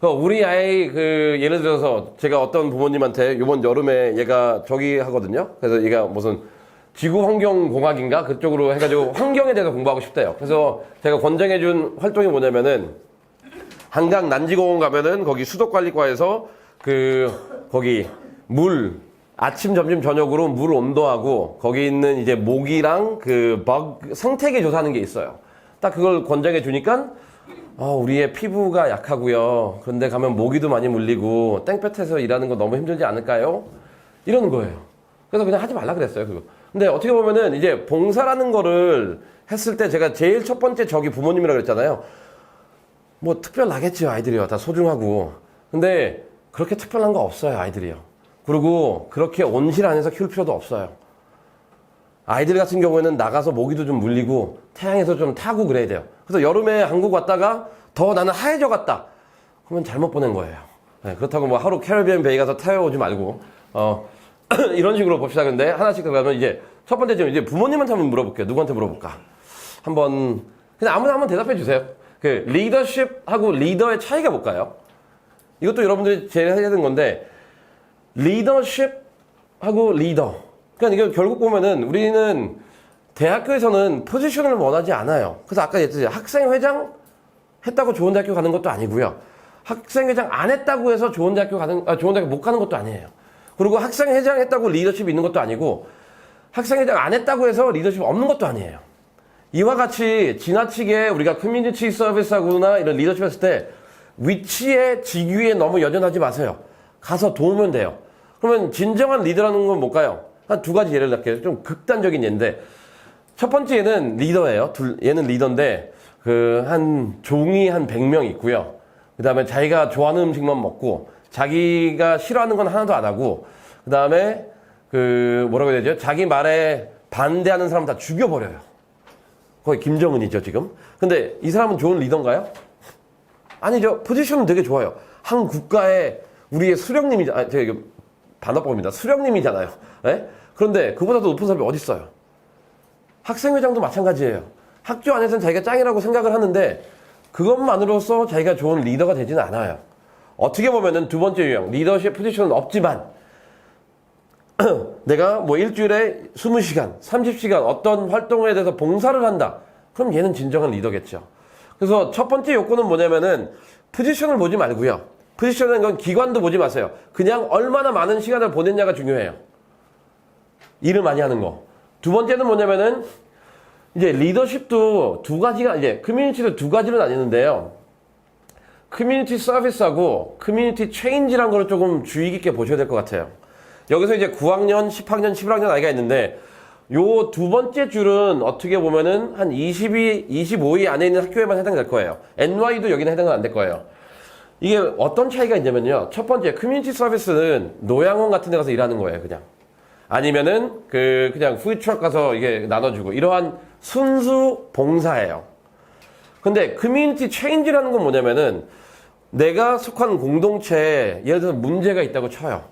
우리 아이 예를 들어서 제가 어떤 부모님한테 이번 여름에 얘가 저기 하거든요. 그래서 얘가 무슨 지구환경공학인가? 그쪽으로 해가지고 환경에 대해서 공부하고 싶대요. 그래서 제가 권장해준 활동이 뭐냐면은 한강 난지공원 가면은 거기 수도관리과에서 거기 아침, 점심, 저녁으로 물 온도하고 거기 있는 이제 모기랑 생태계 조사하는 게 있어요. 딱 그걸 권장해 주니까 우리의 피부가 약하고요. 그런데 가면 모기도 많이 물리고 땡볕에서 일하는 거 너무 힘들지 않을까요? 이러는 거예요. 그래서 그냥 하지 말라 그랬어요, 그거. 근데 어떻게 보면은 이제 봉사라는 거를 했을 때 제가 제일 첫 번째 적이 부모님이라고 그랬잖아요. 뭐 특별하겠죠, 아이들이요. 다 소중하고. 근데 그렇게 특별한 거 없어요, 아이들이요. 그리고 그렇게 온실 안에서 키울 필요도 없어요. 아이들 같은 경우에는 나가서 모기도 좀 물리고 태양에서 좀 타고 그래야 돼요. 그래서 여름에 한국 왔다가 더 나는 하얘져 갔다. 그러면 잘못 보낸 거예요. 네, 그렇다고 뭐 하루 캐리비안 베이 가서 태워오지 말고 이런 식으로 봅시다. 근데 하나씩 가면 이제 첫 번째 좀 이제 부모님한테 한번 물어볼게요. 누구한테 물어볼까? 한번 그냥 아무나 한번 대답해 주세요. 리더십하고 리더의 차이가 뭘까요? 이것도 여러분들이 제일 해야 되는 건데 리더십하고 리더. 그러니까 이거 결국 보면은 우리는 대학교에서는 포지션을 원하지 않아요. 그래서 아까 얘기했듯이 학생회장 했다고 좋은 대학교 가는 것도 아니고요. 학생회장 안 했다고 해서 좋은 대학교 못 가는 것도 아니에요. 그리고 학생회장 했다고 리더십이 있는 것도 아니고 학생회장 안 했다고 해서 리더십이 없는 것도 아니에요. 이와 같이 지나치게 우리가 커뮤니티 서비스하거나 이런 리더십 했을 때 위치에 직위에 너무 연연하지 마세요. 가서 도우면 돼요. 그러면 진정한 리더라는 건 뭘까요? 한 2가지 예를 들게요. 좀 극단적인 예인데 첫 번째 얘는 리더예요. 얘는 리더인데 한 종이 한 100명 있고요. 그 다음에 자기가 좋아하는 음식만 먹고 자기가 싫어하는 건 하나도 안 하고 그 다음에 뭐라고 해야 되죠? 자기 말에 반대하는 사람 다 죽여버려요. 거의 김정은이죠 지금. 근데 이 사람은 좋은 리더인가요? 아니죠. 포지션은 되게 좋아요. 한 국가의 우리의 제가 반어법입니다. 수령님이잖아요. 네? 그런데 그보다도 높은 사람이 어디 있어요? 학생회장도 마찬가지예요. 학교 안에서는 자기가 짱이라고 생각을 하는데 그것만으로서 자기가 좋은 리더가 되지는 않아요. 어떻게 보면은 두 번째 유형, 리더십 포지션은 없지만 내가 뭐 일주일에 20시간, 30시간 어떤 활동에 대해서 봉사를 한다. 그럼 얘는 진정한 리더겠죠. 그래서 첫 번째 요건은 뭐냐면은 포지션을 보지 말고요. 포지션은 건 기관도 보지 마세요. 그냥 얼마나 많은 시간을 보냈냐가 중요해요. 일을 많이 하는 거. 두 번째는 뭐냐면은 이제 리더십도 두 가지가, 이제 커뮤니티도 두 가지로 나뉘는데요. 커뮤니티 서비스하고 커뮤니티 체인지라는 걸 조금 주의 깊게 보셔야 될 것 같아요. 여기서 이제 9학년, 10학년, 11학년 아이가 있는데, 요 두 번째 줄은 어떻게 보면은 한 25위 안에 있는 학교에만 해당될 거예요. NY도 여기는 해당은 안 될 거예요. 이게 어떤 차이가 있냐면요. 첫 번째, 커뮤니티 서비스는 노양원 같은 데 가서 일하는 거예요, 그냥. 아니면은, 그냥 푸드트럭 가서 이게 나눠주고, 이러한 순수 봉사예요. 근데 커뮤니티 체인지라는 건 뭐냐면은, 내가 속한 공동체에 예를 들어서 문제가 있다고 쳐요.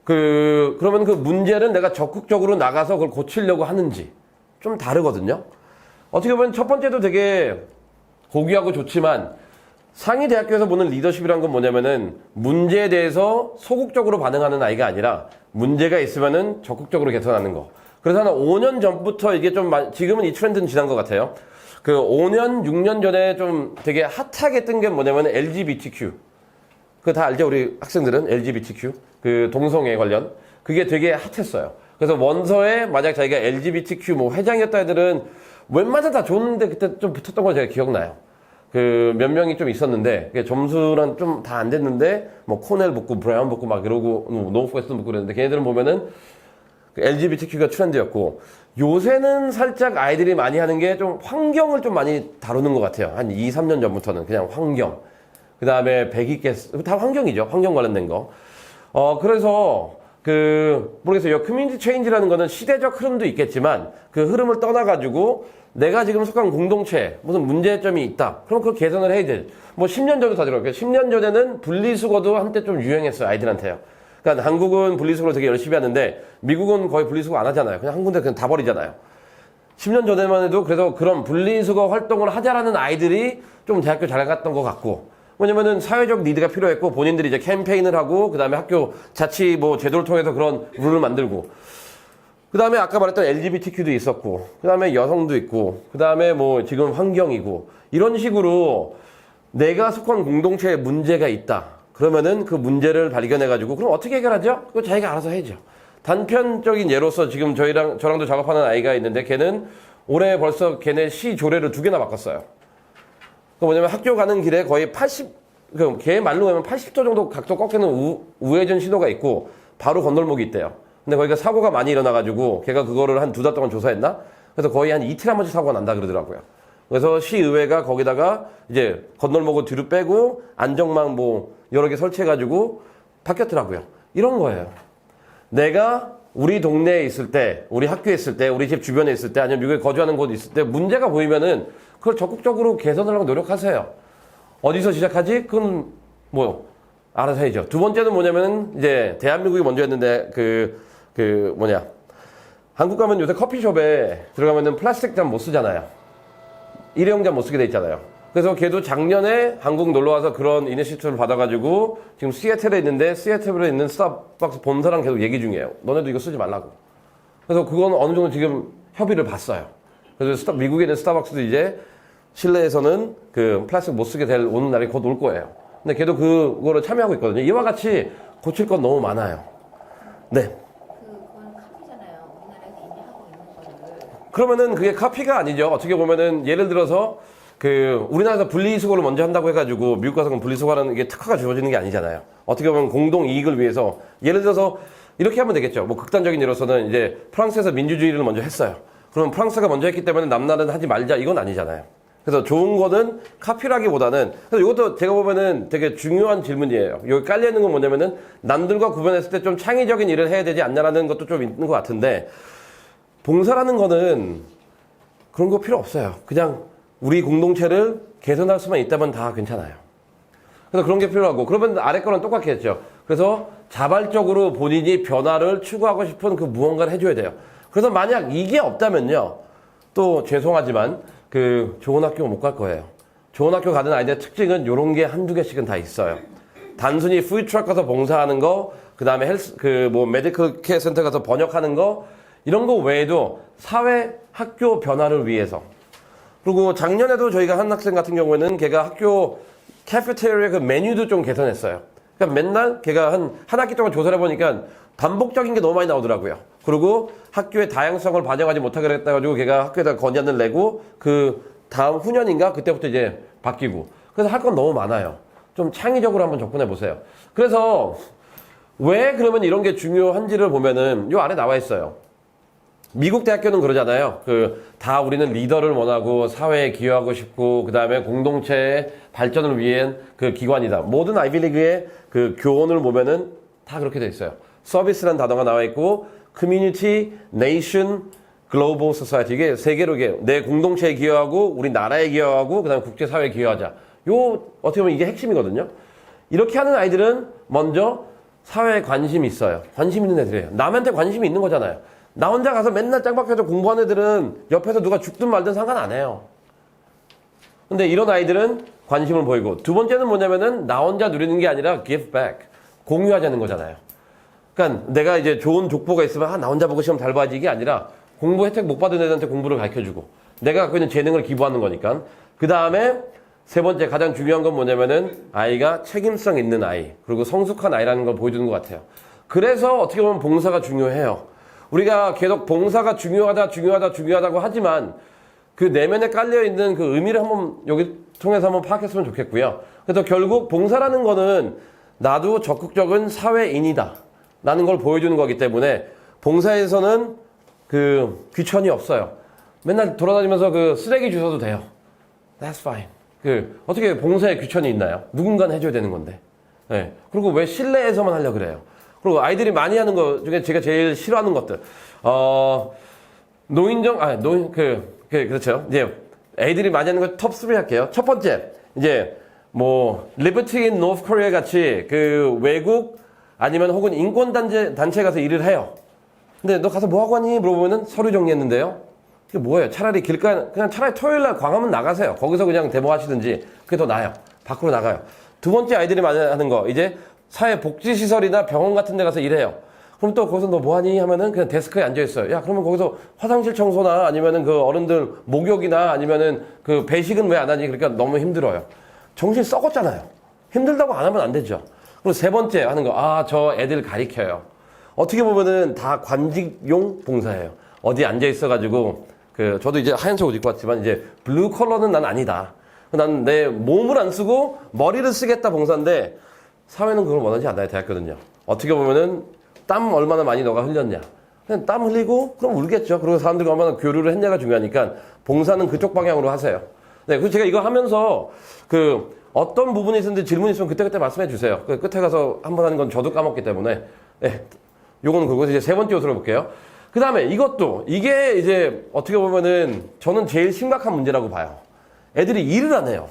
그러면 그 문제는 내가 적극적으로 나가서 그걸 고치려고 하는지 좀 다르거든요. 어떻게 보면 첫 번째도 되게 고귀하고 좋지만 상위 대학교에서 보는 리더십이란 건 뭐냐면은 문제에 대해서 소극적으로 반응하는 아이가 아니라 문제가 있으면은 적극적으로 개선하는 거. 그래서 한 5년 전부터 이게 좀 지금은 이 트렌드는 지난 것 같아요. 5년, 6년 전에 좀 되게 핫하게 뜬 게 뭐냐면 LGBTQ. 그거 다 알죠? 우리 학생들은 LGBTQ. 동성애 관련. 그게 되게 핫했어요. 그래서 원서에 만약 자기가 LGBTQ 회장이었다 애들은 웬만하면 다 좋은데 그때 좀 붙었던 걸 제가 기억나요. 몇 명이 좀 있었는데, 점수는 좀 다 안 됐는데, 코넬 붙고, 브라운 붙고 막 이러고, 노스웨스턴 붙고 그랬는데, 걔네들은 보면은 LGBTQ가 트렌드였고, 요새는 살짝 아이들이 많이 하는 게 좀 환경을 좀 많이 다루는 것 같아요. 한 2, 3년 전부터는 그냥 환경. 그 다음에 배기가스, 다 환경이죠. 환경 관련된 거. 그래서, 모르겠어요. 커뮤니티 체인지라는 거는 시대적 흐름도 있겠지만, 그 흐름을 떠나가지고, 내가 지금 속한 공동체, 무슨 문제점이 있다. 그럼 그걸 개선을 해야 돼. 10년 전도 다 들어요. 10년 전에는 분리수거도 한때 좀 유행했어요. 아이들한테요. 그러니까 한국은 분리수거를 되게 열심히 하는데, 미국은 거의 분리수거 안 하잖아요. 그냥 한 군데 그냥 다 버리잖아요. 10년 전에만 해도 그래서 그런 분리수거 활동을 하자라는 아이들이 좀 대학교 잘 갔던 것 같고, 왜냐면은 사회적 니드가 필요했고 본인들이 이제 캠페인을 하고 그다음에 학교 자치 제도를 통해서 그런 룰을 만들고 그다음에 아까 말했던 LGBTQ도 있었고 그다음에 여성도 있고 그다음에 지금 환경이고 이런 식으로 내가 속한 공동체에 문제가 있다. 그러면은 그 문제를 발견해 가지고 그럼 어떻게 해결하죠? 그거 자기가 알아서 해야죠. 단편적인 예로서 지금 저랑도 작업하는 아이가 있는데 걔는 올해 벌써 걔네 시 조례를 2개나 바꿨어요. 뭐냐면 학교 가는 길에 거의 걔 말로 하면 80도 정도 각도 꺾이는 우회전 신호가 있고 바로 건널목이 있대요. 근데 거기가 사고가 많이 일어나가지고 걔가 그거를 한 2달 동안 조사했나? 그래서 거의 한 이틀 한 번씩 사고가 난다 그러더라고요. 그래서 시의회가 거기다가 이제 건널목을 뒤로 빼고 안전망 여러 개 설치해가지고 바뀌었더라고요. 이런 거예요. 내가 우리 동네에 있을 때, 우리 학교에 있을 때, 우리 집 주변에 있을 때, 아니면 미국에 거주하는 곳에 있을 때 문제가 보이면은 그걸 적극적으로 개선하려고 노력하세요. 어디서 시작하지? 그건 알아서 해야죠. 두 번째는 뭐냐면은 이제 대한민국이 먼저 했는데 한국 가면 요새 커피숍에 들어가면은 플라스틱 잔 못 쓰잖아요. 일회용 잔 못 쓰게 돼 있잖아요. 그래서 걔도 작년에 한국 놀러 와서 그런 이니시티브를 받아가지고 지금 시애틀에 있는데 시애틀에 있는 스타벅스 본사랑 계속 얘기 중이에요. 너네도 이거 쓰지 말라고. 그래서 그건 어느 정도 지금 협의를 봤어요. 그래서 미국에 있는 스타벅스도 이제 실내에서는 플라스틱 못 쓰게 오는 날이 곧 올 거예요. 근데 걔도 그거를 참여하고 있거든요. 이와 같이 고칠 건 너무 많아요. 네. 그건 카피잖아요. 우리나라에서 이미 하고 있는 거를. 그러면은 그게 카피가 아니죠. 어떻게 보면은 예를 들어서 우리나라에서 분리수거를 먼저 한다고 해가지고 미국 가서 분리수거하는 이게 특화가 주어지는 게 아니잖아요. 어떻게 보면 공동 이익을 위해서 예를 들어서 이렇게 하면 되겠죠. 극단적인 예로서는 이제 프랑스에서 민주주의를 먼저 했어요. 그러면 프랑스가 먼저 했기 때문에 남나라는 하지 말자 이건 아니잖아요. 그래서 좋은 거는 카피라기보다는 그래서 이것도 제가 보면은 되게 중요한 질문이에요. 여기 깔려 있는 건 뭐냐면은 남들과 구별했을 때 좀 창의적인 일을 해야 되지 않냐라는 것도 좀 있는 것 같은데 봉사라는 거는 그런 거 필요 없어요. 그냥 우리 공동체를 개선할 수만 있다면 다 괜찮아요. 그래서 그런 게 필요하고 그러면 아래 거는 똑같겠죠. 그래서 자발적으로 본인이 변화를 추구하고 싶은 무언가를 해줘야 돼요. 그래서 만약 이게 없다면요. 또 죄송하지만 좋은 학교 못 갈 거예요. 좋은 학교 가는 아이들의 특징은 이런 게 한두 개씩은 다 있어요. 단순히 푸드트럭 가서 봉사하는 거, 그 다음에 메디컬 케어 센터 가서 번역하는 거, 이런 거 외에도 사회, 학교 변화를 위해서. 그리고 작년에도 저희가 한 학생 같은 경우에는 걔가 학교 카페테리아 메뉴도 좀 개선했어요. 그러니까 맨날 걔가 한 학기 동안 조사를 해보니까 반복적인 게 너무 많이 나오더라고요. 그리고 학교의 다양성을 반영하지 못하겠다 가지고 걔가 학교에다 건의안을 내고 그 다음 후년인가 그때부터 이제 바뀌고. 그래서 할 건 너무 많아요. 좀 창의적으로 한번 접근해 보세요. 그래서 왜 그러면 이런 게 중요한지를 보면은 요 아래 나와 있어요. 미국 대학교는 그러잖아요. 다 우리는 리더를 원하고 사회에 기여하고 싶고 그다음에 공동체의 발전을 위한 그 기관이다. 모든 아이비리그의 그 교원을 보면은 다 그렇게 돼 있어요. 서비스라는 단어가 나와 있고 커뮤니티, 네이션, 글로벌 소사이티 이게 세계로 이게 내 공동체에 기여하고 우리 나라에 기여하고 그다음에 국제 사회에 기여하자. 요 어떻게 보면 이게 핵심이거든요. 이렇게 하는 아이들은 먼저 사회에 관심이 있어요. 관심 있는 애들이에요. 남한테 관심이 있는 거잖아요. 나 혼자 가서 맨날 짱박혀서 공부하는 애들은 옆에서 누가 죽든 말든 상관 안 해요. 근데 이런 아이들은 관심을 보이고 두 번째는 뭐냐면은 나 혼자 누리는 게 아니라 give back. 공유하자는 거잖아요. 그러니까 내가 이제 좋은 족보가 있으면 나 혼자 보고 시험 잘 봐야지 이게 아니라 공부 혜택 못 받은 애들한테 공부를 가르쳐주고 내가 갖고 있는 재능을 기부하는 거니까. 그 다음에 세 번째 가장 중요한 건 뭐냐면은 아이가 책임성 있는 아이 그리고 성숙한 아이라는 걸 보여주는 것 같아요. 그래서 어떻게 보면 봉사가 중요해요. 우리가 계속 봉사가 중요하다고 하지만 그 내면에 깔려있는 그 의미를 한번 여기 통해서 한번 파악했으면 좋겠고요. 그래서 결국 봉사라는 거는 나도 적극적인 사회인이다 라는 걸 보여주는 거기 때문에 봉사에서는 그 귀천이 없어요. 맨날 돌아다니면서 그 쓰레기 주워도 돼요. That's fine. 어떻게 봉사에 귀천이 있나요? 누군가는 해줘야 되는 건데. 네. 그리고 왜 실내에서만 하려고 그래요? 그리고 아이들이 많이 하는 거 중에 제가 제일 싫어하는 것들. 그렇죠. 이제 애들이 많이 하는 거 톱 3 할게요. 첫 번째, 이제 리버티 인 노스 코리아 같이 그 외국 아니면 혹은 인권단체 가서 일을 해요. 근데 너 가서 뭐 하고 왔니? 물어보면은 서류 정리했는데요. 그게 뭐예요? 차라리 그냥 차라리 토요일 날 광화문 나가세요. 거기서 그냥 데모 하시든지. 그게 더 나아요. 밖으로 나가요. 두 번째 아이들이 많이 하는 거, 이제 사회복지시설이나 병원 같은 데 가서 일해요. 그럼 또 거기서 너 뭐하니? 하면은 그냥 데스크에 앉아있어요. 야, 그러면 거기서 화장실 청소나 아니면은 그 어른들 목욕이나 아니면은 그 배식은 왜 안 하니? 그러니까 너무 힘들어요. 정신 썩었잖아요. 힘들다고 안 하면 안 되죠. 그리고 세 번째 하는 거, 저 애들 가리켜요. 어떻게 보면은 다 관직용 봉사예요. 어디 앉아있어가지고, 저도 이제 하얀 옷 입고 왔지만 이제 블루 컬러는 난 아니다. 난 내 몸을 안 쓰고 머리를 쓰겠다 봉사인데 사회는 그걸 원하지 않아요. 대학교는요. 어떻게 보면은 땀 얼마나 많이 너가 흘렸냐. 그냥 땀 흘리고 그럼 울겠죠. 그리고 사람들과 얼마나 교류를 했냐가 중요하니까 봉사는 그쪽 방향으로 하세요. 네, 그래서 제가 이거 하면서 어떤 부분이 있었는데 질문 있으면 그때그때 말씀해 주세요. 끝에 가서 한번 하는 건 저도 까먹기 때문에. 네, 요거는 그거고 이제 세 번째 요소를 볼게요. 그 다음에 이게 이제 어떻게 보면은 저는 제일 심각한 문제라고 봐요. 애들이 일을 안 해요.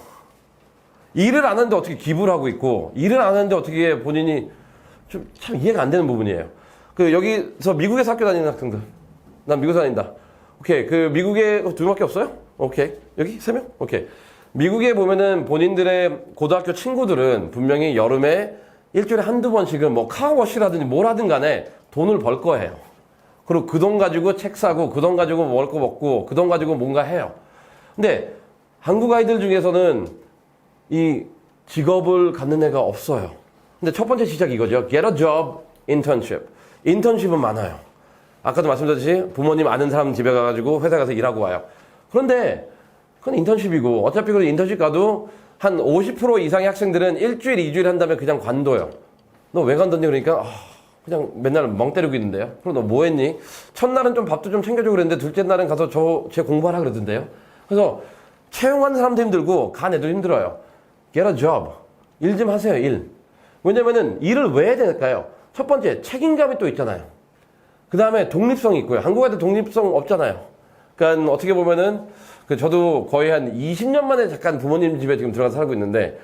일을 안 하는데 어떻게 기부를 하고 있고, 일을 안 하는데 어떻게 본인이 참 이해가 안 되는 부분이에요. 여기서 미국에서 학교 다니는 학생들. 난 미국에서 다닌다. 오케이. 미국에 두 명밖에 없어요? 오케이. 여기 세 명? 오케이. 미국에 보면은 본인들의 고등학교 친구들은 분명히 여름에 일주일에 한두 번씩은 카우워시라든지 뭘 하든 간에 돈을 벌 거예요. 그리고 그 돈 가지고 책 사고, 그 돈 가지고 먹을 거 먹고, 그 돈 가지고 뭔가 해요. 근데 한국 아이들 중에서는 이 직업을 갖는 애가 없어요. 근데 첫 번째 시작이 이거죠. Get a job, internship. 인턴십은 많아요. 아까도 말씀드렸듯이 부모님 아는 사람 집에 가가지고 회사 가서 일하고 와요. 그런데 그건 인턴십이고 어차피 그 인턴십 가도 한 50% 이상의 학생들은 일주일, 2주일 한다면 그냥 관둬요. 너 왜 관뒀니? 그러니까 그냥 맨날 멍 때리고 있는데요. 그럼 너 뭐 했니? 첫날은 좀 밥도 좀 챙겨주고 그랬는데 둘째 날은 가서 제 공부하라 그러던데요. 그래서 채용하는 사람도 힘들고 간 애도 힘들어요. Get a job. 일 좀 하세요, 일. 왜냐면은 일을 왜 해야 될까요? 첫 번째, 책임감이 또 있잖아요. 그 다음에 독립성이 있고요. 한국 애들 독립성 없잖아요. 그러니까 어떻게 보면은 저도 거의 한 20년 만에 잠깐 부모님 집에 지금 들어가서 살고 있는데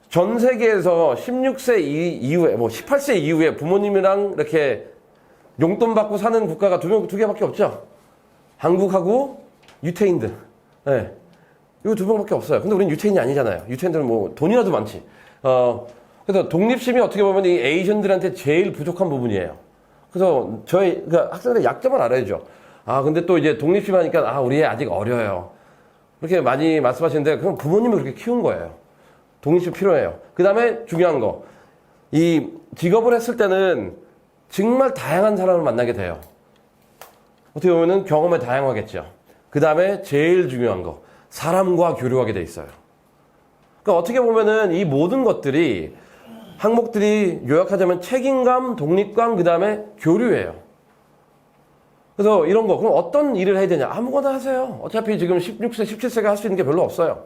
전 세계에서 16세 이후에 18세 이후에 부모님이랑 이렇게 용돈 받고 사는 국가가 두 개밖에 없죠. 한국하고 유태인들. 네. 이거 두 명밖에 없어요. 근데 우리는 유태인이 아니잖아요. 유태인들은 돈이라도 많지. 그래서 독립심이 어떻게 보면 이 에이전들한테 제일 부족한 부분이에요. 그래서 그러니까 학생들의 약점을 알아야죠. 근데 또 이제 독립심 하니까 우리 애 아직 어려요. 그렇게 많이 말씀하시는데 그럼 부모님이 그렇게 키운 거예요. 독립심 필요해요. 그 다음에 중요한 거. 이 직업을 했을 때는 정말 다양한 사람을 만나게 돼요. 어떻게 보면은 경험이 다양하겠죠. 그 다음에 제일 중요한 거, 사람과 교류하게 돼 있어요. 그러니까 어떻게 보면은 이 모든 것들이 항목들이 요약하자면 책임감, 독립감, 그 다음에 교류예요. 그래서 이런 거, 그럼 어떤 일을 해야 되냐? 아무거나 하세요. 어차피 지금 16세, 17세가 할 수 있는 게 별로 없어요.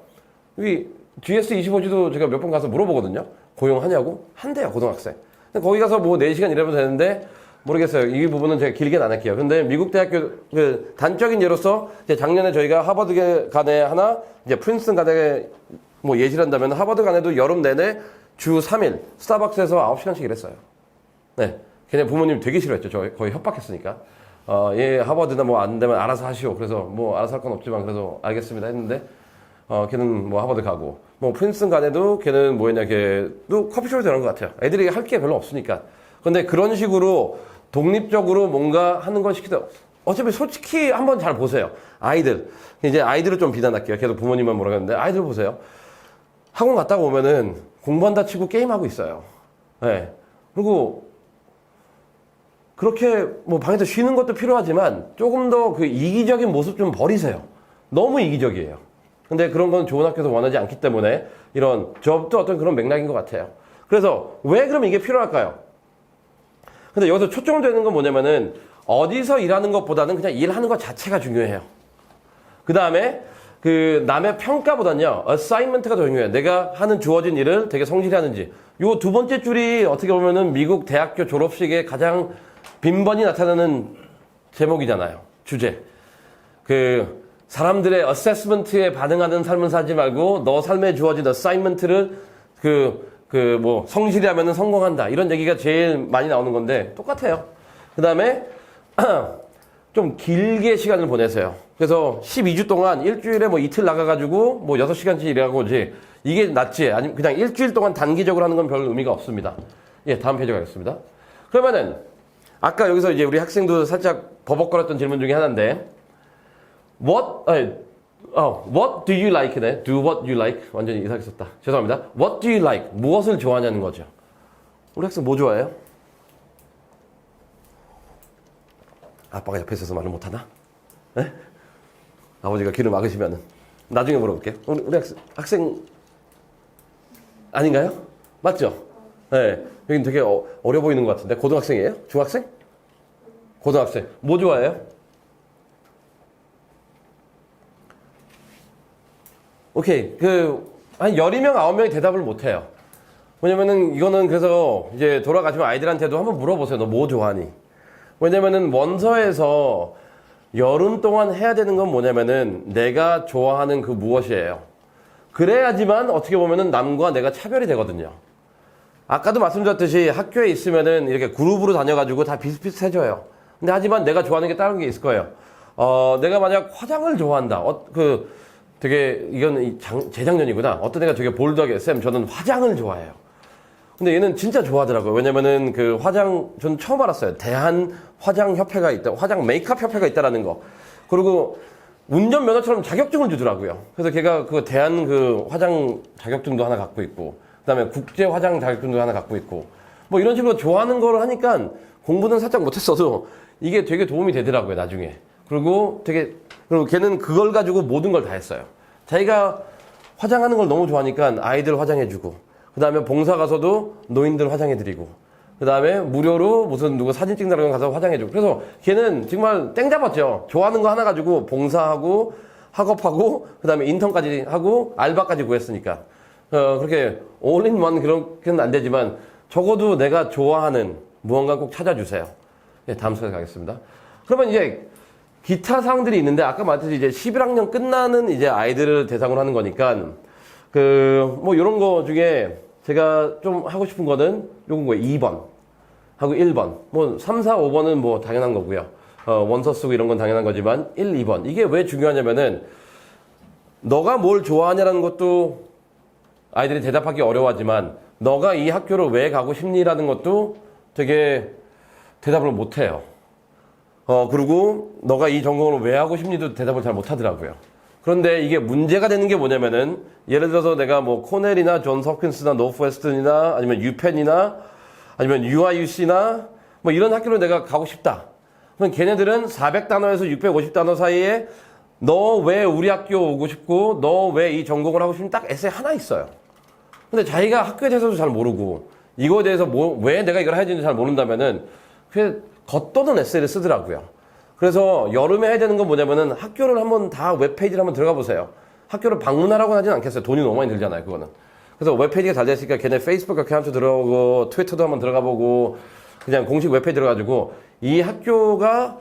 여기 GS25G도 제가 몇 번 가서 물어보거든요. 고용하냐고? 한대요, 고등학생. 근데 거기 가서 뭐 4시간 일하면 되는데, 모르겠어요. 이 부분은 제가 길게는 안 할게요. 근데 미국 대학교 그 단적인 예로서 이제 작년에 저희가 하버드 간에 하나, 이제 프린스턴 간에 뭐 예시를 한다면 하버드 간에도 여름 내내 주 3일 스타벅스에서 9시간씩 일했어요. 네. 걔네 부모님 되게 싫어했죠. 저 거의 협박했으니까. 얘 하버드나 뭐 안 되면 알아서 하시오. 그래서 뭐 알아서 할 건 없지만 그래서 알겠습니다 했는데, 걔는 뭐 하버드 가고, 뭐 프린스턴 간에도 걔는 뭐였냐, 걔도 커피숍에서 일하는 것 같아요. 애들이 할 게 별로 없으니까. 근데 그런 식으로 독립적으로 뭔가 하는 걸 시키다. 어차피 솔직히 한번 잘 보세요. 아이들. 이제 아이들을 좀 비난할게요. 계속 부모님만 뭐라고 하는데, 아이들 보세요. 학원 갔다가 오면은 공부한다 치고 게임하고 있어요. 네. 그리고 그렇게 뭐 방에서 쉬는 것도 필요하지만 조금 더 그 이기적인 모습 좀 버리세요. 너무 이기적이에요. 근데 그런 건 좋은 학교에서 원하지 않기 때문에 이런 저도 어떤 그런 맥락인 것 같아요. 그래서 왜 그럼 이게 필요할까요? 근데 여기서 초점되는 건 뭐냐면은 어디서 일하는 것보다는 그냥 일하는 것 자체가 중요해요. 그 다음에 그 남의 평가보다는요, assignment가 더 중요해요. 내가 하는 주어진 일을 되게 성실히 하는지. 요 두 번째 줄이 어떻게 보면은 미국 대학교 졸업식에 가장 빈번히 나타나는 제목이잖아요. 주제. 그 사람들의 어세스먼트에 반응하는 삶을 살지 말고 너 삶에 주어진 어사이먼트를 뭐 성실히 하면은 성공한다. 이런 얘기가 제일 많이 나오는 건데 똑같아요. 그 다음에 좀 길게 시간을 보내세요. 그래서 12주 동안 일주일에 뭐 이틀 나가가지고 뭐 6시간씩 일하고 오지. 이게 낫지. 아니면 그냥 일주일 동안 단기적으로 하는 건 별 의미가 없습니다. 예, 다음 페이지 가겠습니다. 그러면은 아까 여기서 이제 우리 학생도 살짝 버벅거렸던 질문 중에 하나인데 what do you like? 네, do what you like. 완전히 이상하게 썼다. 죄송합니다. What do you like? 무엇을 좋아하냐는 거죠. 우리 학생 뭐 좋아해요? 아빠가 옆에 있어서 말을 못하나? 네? 아버지가 귀를 막으시면은 나중에 물어볼게요. 우리 학생 아닌가요? 맞죠? 네. 여긴 되게 어려 보이는 것 같은데 고등학생이에요? 중학생? 고등학생. 뭐 좋아해요? 오케이. 한 10명, 9명이 대답을 못해요. 왜냐면은 이거는 그래서 이제 돌아가시면 아이들한테도 한번 물어보세요. 너 뭐 좋아하니? 왜냐면은 원서에서 여름 동안 해야 되는 건 뭐냐면은 내가 좋아하는 그 무엇이에요. 그래야지만 어떻게 보면은 남과 내가 차별이 되거든요. 아까도 말씀드렸듯이 학교에 있으면은 이렇게 그룹으로 다녀가지고 다 비슷비슷해져요. 근데 하지만 내가 좋아하는 게 다른 게 있을 거예요. 내가 만약 화장을 좋아한다. 되게 이건 재작년이구나. 어떤 애가 되게 볼드하게 쌤 저는 화장을 좋아해요. 근데 얘는 진짜 좋아하더라고요. 왜냐면은 저는 처음 알았어요. 대한 화장협회가 있다. 화장 메이크업 협회가 있다라는 거. 그리고 운전면허처럼 자격증을 주더라고요. 그래서 걔가 대한 화장 자격증도 하나 갖고 있고, 그 다음에 국제 화장 자격증도 하나 갖고 있고, 뭐 이런 식으로 좋아하는 거를 하니까 공부는 살짝 못했어도 이게 되게 도움이 되더라고요, 나중에. 그리고 걔는 그걸 가지고 모든 걸 다 했어요. 자기가 화장하는 걸 너무 좋아하니까 아이들 화장해주고, 그 다음에 봉사 가서도 노인들 화장해드리고, 그 다음에 무료로 누구 사진 찍느라고 가서 화장해주고. 그래서 걔는 정말 땡 잡았죠. 좋아하는 거 하나 가지고 봉사하고, 학업하고, 그 다음에 인턴까지 하고, 알바까지 구했으니까. 그렇게 올인원 그렇게는 안 되지만, 적어도 내가 좋아하는 무언가 꼭 찾아주세요. 네, 다음 슬라이드 가겠습니다. 그러면 이제, 기타 사항들이 있는데, 아까 말했듯이 이제 11학년 끝나는 이제 아이들을 대상으로 하는 거니까, 요런 거 중에 제가 좀 하고 싶은 거는 요건 거예요. 2번 하고 1번. 3, 4, 5번은 당연한 거고요. 원서 쓰고 이런 건 당연한 거지만 1, 2번. 이게 왜 중요하냐면은 너가 뭘 좋아하냐라는 것도 아이들이 대답하기 어려워하지만 너가 이 학교를 왜 가고 싶니라는 것도 되게 대답을 못 해요. 그리고 너가 이 전공을 왜 하고 싶니도 대답을 잘 못 하더라고요. 그런데 이게 문제가 되는 게 뭐냐면은 예를 들어서 내가 코넬이나 존스 홉킨스나 노스웨스턴이나 아니면 유펜이나 아니면 UIUC나 뭐 이런 학교로 내가 가고 싶다. 그럼 걔네들은 400단어에서 650단어 사이에 너 왜 우리 학교 오고 싶고 너 왜 이 전공을 하고 싶으면 딱 에세이 하나 있어요. 근데 자기가 학교에 대해서도 잘 모르고 이거에 대해서 왜 내가 이걸 해야 되는지 잘 모른다면은 그게 겉도는 에세이를 쓰더라고요. 그래서 여름에 해야 되는 건 뭐냐면은 학교를 한번 다 웹페이지를 한번 들어가 보세요. 학교를 방문하라고 하진 않겠어요. 돈이 너무 많이 들잖아요, 그거는. 그래서 웹페이지가 잘 됐으니까 걔네 페이스북 어카운트 들어오고 트위터도 한번 들어가 보고 그냥 공식 웹페이지 들어가지고 이 학교가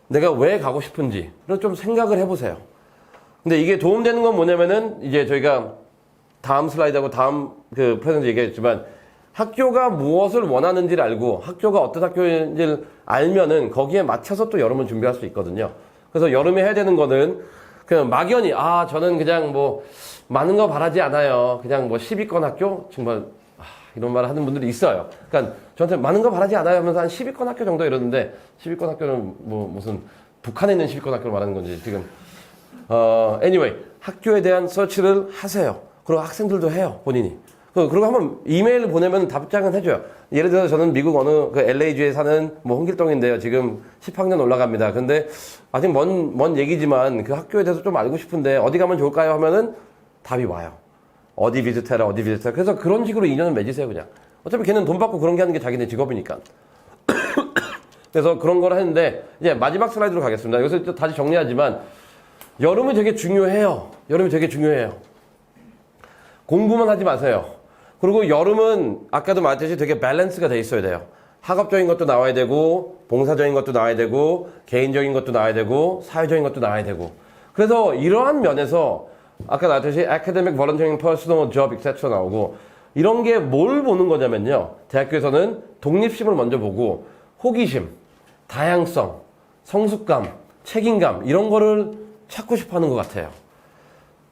내가 왜 가고 싶은지를 좀 생각을 해보세요. 근데 이게 도움되는 건 뭐냐면은 이제 저희가 다음 슬라이드하고 다음 그 프레젠트 얘기했지만 학교가 무엇을 원하는지를 알고 학교가 어떤 학교인지를 알면은 거기에 맞춰서 또 여름을 준비할 수 있거든요. 그래서 여름에 해야 되는 거는 그냥 막연히 저는 그냥 뭐 많은 거 바라지 않아요. 그냥 뭐 10위권 학교 정말 이런 말을 하는 분들이 있어요. 그러니까 저한테 많은 거 바라지 않아요 하면서 한 10위권 학교 정도 이러는데 10위권 학교는 뭐 무슨 북한에 있는 10위권 학교를 말하는 건지 지금 anyway 학교에 대한 서치를 하세요. 그리고 학생들도 해요 본인이. 그리고 한번 이메일 보내면 답장은 해줘요. 예를 들어서 저는 미국 어느 그 LA주에 사는 뭐 홍길동인데요. 지금 10학년 올라갑니다. 근데 아직 먼 얘기지만 그 학교에 대해서 좀 알고 싶은데 어디 가면 좋을까요? 하면은 답이 와요. 어디 비슷해라. 그래서 그런 식으로 인연을 맺으세요, 그냥. 어차피 걔는 돈 받고 그런 게 하는 게 자기네 직업이니까. 그래서 그런 걸 했는데, 이제 마지막 슬라이드로 가겠습니다. 여기서 또 다시 정리하지만, 여름이 되게 중요해요. 여름이 되게 중요해요. 공부만 하지 마세요. 그리고 여름은 아까도 말했듯이 되게 밸런스가 돼 있어야 돼요. 학업적인 것도 나와야 되고, 봉사적인 것도 나와야 되고, 개인적인 것도 나와야 되고, 사회적인 것도 나와야 되고. 그래서 이러한 면에서 아까 나왔듯이 academic, volunteering, personal, job, etc. 나오고 이런 게 뭘 보는 거냐면요. 대학교에서는 독립심을 먼저 보고 호기심, 다양성, 성숙감, 책임감 이런 거를 찾고 싶어 하는 것 같아요.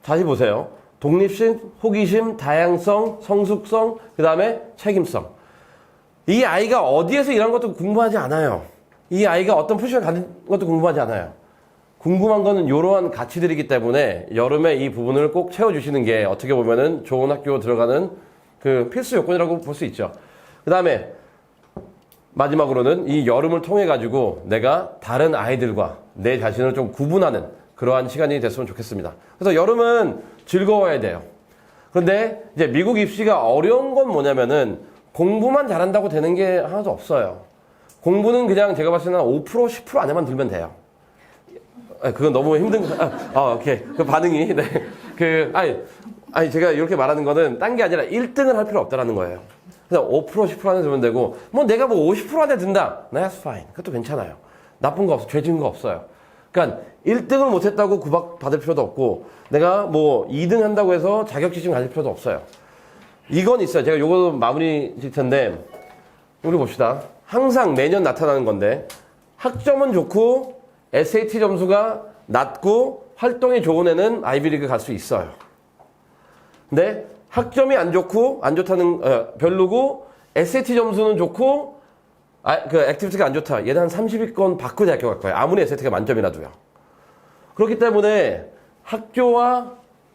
다시 보세요. 독립심, 호기심, 다양성, 성숙성, 그 다음에 책임성. 이 아이가 어디에서 일한 것도 궁금하지 않아요. 이 아이가 어떤 포지션을 가진 것도 궁금하지 않아요. 궁금한 거는 이러한 가치들이기 때문에 여름에 이 부분을 꼭 채워주시는 게 어떻게 보면은 좋은 학교 들어가는 그 필수 요건이라고 볼 수 있죠. 그 다음에 마지막으로는 이 여름을 통해 가지고 내가 다른 아이들과 내 자신을 좀 구분하는 그러한 시간이 됐으면 좋겠습니다. 그래서 여름은 즐거워야 돼요. 그런데 이제 미국 입시가 어려운 건 뭐냐면은 공부만 잘한다고 되는 게 하나도 없어요. 공부는 그냥 제가 봤을 때는 5%, 10% 안에만 들면 돼요. 그건 너무 힘든 거. 오케이. 그 반응이, 네. 아니, 제가 이렇게 말하는 거는 딴 게 아니라 1등을 할 필요 없다라는 거예요. 그래서 5%, 10% 안에 들면 되고, 내가 50% 안에 든다. That's fine. 그것도 괜찮아요. 나쁜 거 없어. 죄 지은 거 없어요. 그러니까 1등을 못했다고 구박받을 필요도 없고, 내가 2등 한다고 해서 자격지심 가질 필요도 없어요. 이건 있어요. 제가 요거 마무리 질 텐데, 우리 봅시다. 항상 매년 나타나는 건데, 학점은 좋고, SAT 점수가 낮고 활동이 좋은 애는 아이비리그 갈 수 있어요. 근데 학점이 안 좋다는 별로고 SAT 점수는 좋고 그 액티비티가 안 좋다. 얘는 한 30위권 밖으로 대학교 갈 거예요. 아무리 SAT가 만점이라도요. 그렇기 때문에 학교와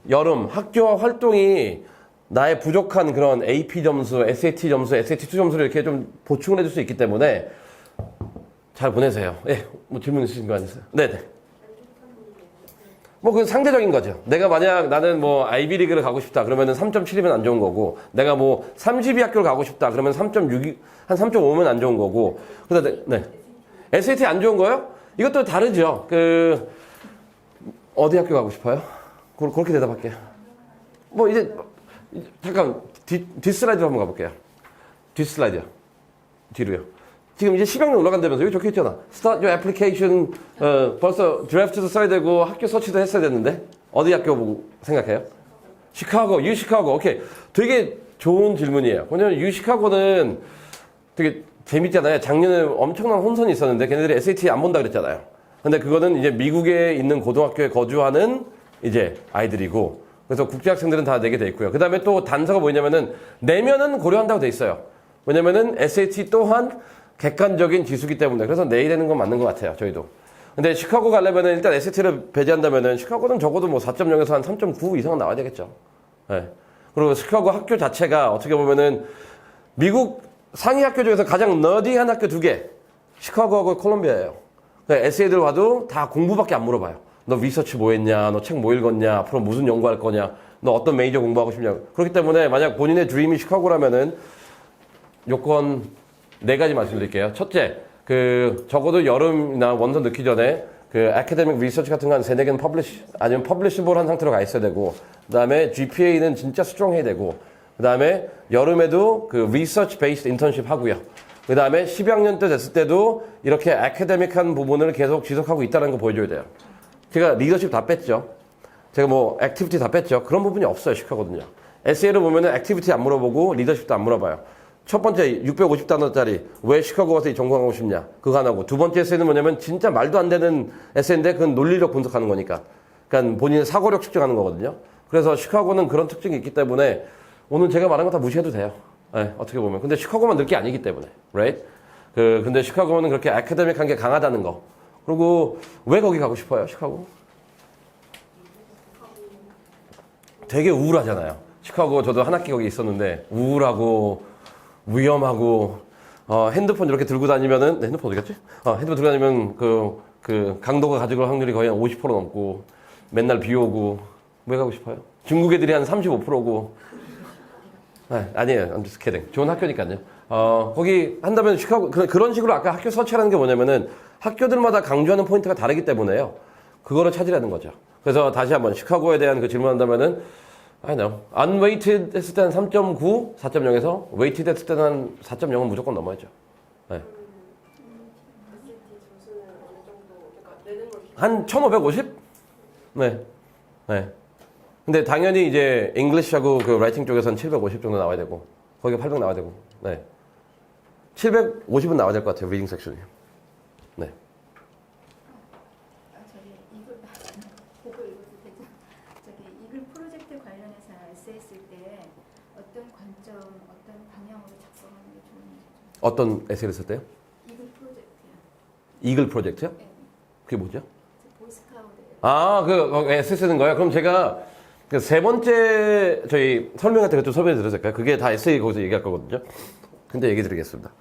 여름, 학교와 활동이 나의 부족한 그런 AP 점수, SAT 점수, SAT2 점수를 이렇게 좀 보충을 해줄 수 있기 때문에 잘 보내세요. 예, 뭐 질문 있으신 거 아니세요? 네네. 그 상대적인 거죠. 내가 만약 나는 아이비리그를 가고 싶다. 그러면은 3.7이면 안 좋은 거고, 내가 32 학교를 가고 싶다. 그러면 3.6, 한 3.5면 안 좋은 거고. 그래서 네. SAT 안 좋은 거요? 이것도 다르죠. 어디 학교 가고 싶어요? 그렇게 대답할게요. 이제, 잠깐, 뒷슬라이드로 한번 가볼게요. 뒷슬라이드요. 뒤로요. 지금 이제 10학년 올라간다면서 여기 적혀있잖아. Start your application. 벌써 드래프트도 써야 되고 학교 서치도 했어야 됐는데 어디 학교 보고 생각해요? 시카고, 유시카고. 오케이. 되게 좋은 질문이에요. 왜냐면 유시카고는 되게 재밌잖아요. 작년에 엄청난 혼선이 있었는데 걔네들이 SAT 안 본다 그랬잖아요. 근데 그거는 이제 미국에 있는 고등학교에 거주하는 이제 아이들이고 그래서 국제학생들은 다 내게 돼 있고요. 그 다음에 또 단서가 뭐냐면은 내면은 고려한다고 돼 있어요. 왜냐면은 SAT 또한 객관적인 지수기 때문에. 그래서 내일에는 건 맞는 것 같아요, 저희도. 근데 시카고 가려면은 일단 SAT를 배제한다면은 시카고는 적어도 4.0에서 한 3.9 이상은 나와야 되겠죠. 네. 그리고 시카고 학교 자체가 어떻게 보면은 미국 상위 학교 중에서 가장 너디한 학교 2개. 시카고하고 콜롬비아예요. 에세이들 와도 다 공부밖에 안 물어봐요. 너 리서치 뭐 했냐? 너 책 뭐 읽었냐? 앞으로 무슨 연구할 거냐? 너 어떤 메이저 공부하고 싶냐? 그렇기 때문에 만약 본인의 드림이 시카고라면은 요건 4가지 말씀드릴게요. 첫째, 적어도 여름이나 원서 넣기 전에 아카데믹 리서치 같은 거 한 3-4개는 퍼블리시, 아니면 퍼블리시블한 상태로 가 있어야 되고, 그 다음에 GPA는 진짜 스트롱해야 되고, 그 다음에 여름에도 리서치 베이스드 인턴십 하고요. 그 다음에 12학년 때 됐을 때도 이렇게 아카데믹한 부분을 계속 지속하고 있다는 거 보여줘야 돼요. 제가 리더십 다 뺐죠. 제가 액티비티 다 뺐죠. 그런 부분이 없어요, 시카고는요. 에세이를 보면은 액티비티 안 물어보고 리더십도 안 물어봐요. 첫 번째 650단어짜리 왜 시카고 가서 이 전공하고 싶냐? 그거 하나고. 두 번째 에세이는 뭐냐면 진짜 말도 안 되는 에세이인데 그건 논리력 분석하는 거니까. 그러니까 본인의 사고력 측정하는 거거든요. 그래서 시카고는 그런 특징이 있기 때문에 오늘 제가 말한 거 다 무시해도 돼요. 네, 어떻게 보면. 근데 시카고만 늘 게 아니기 때문에. right? 근데 시카고는 그렇게 아카데믹한 게 강하다는 거. 그리고 왜 거기 가고 싶어요, 시카고? 되게 우울하잖아요. 시카고 저도 한 학기 거기 있었는데 우울하고 위험하고 핸드폰 이렇게 들고 다니면은 핸드폰 어디 갔지? 핸드폰 들고 다니면 강도가 가지고 올 확률이 거의 한 50% 넘고 맨날 비 오고 왜 가고 싶어요? 중국 애들이 한 35%고 아니에요. I'm just kidding. 좋은 학교니까요. 거기 한다면 시카고 그런 식으로 아까 학교 서치라는 게 뭐냐면은 학교들마다 강조하는 포인트가 다르기 때문에요. 그거를 찾으라는 거죠. 그래서 다시 한번 시카고에 대한 질문한다면은 I know. unweighted 했을 때는 3.9, 4.0에서 weighted 했을 때는 한 4.0은 무조건 넘어야죠. 네. 한 1550? 네. 네. 근데 당연히 이제 English하고 라이팅 쪽에서는 750 정도 나와야 되고 거기가 800 나와야 되고 네. 750은 나와야 될 것 같아요. 리딩 섹션이. 네. 저기 이글 보고 읽어도 되죠? 저기 이글 프로젝트 관련해서 에세이 쓸 때 어떤 관점, 어떤 방향으로 작성하는 게 좋은지 좀. 어떤 에세이를 쓸 때요? 이글 프로젝트요. 이글 프로젝트요? 네. 그게 뭐죠? 보이스카우트. 에세이 쓰는 거예요? 그럼 제가 3번째 저희 설명할 때 좀 설명해 드렸을까요? 그게 다 에세이 거기서 얘기할 거거든요. 근데 얘기 드리겠습니다.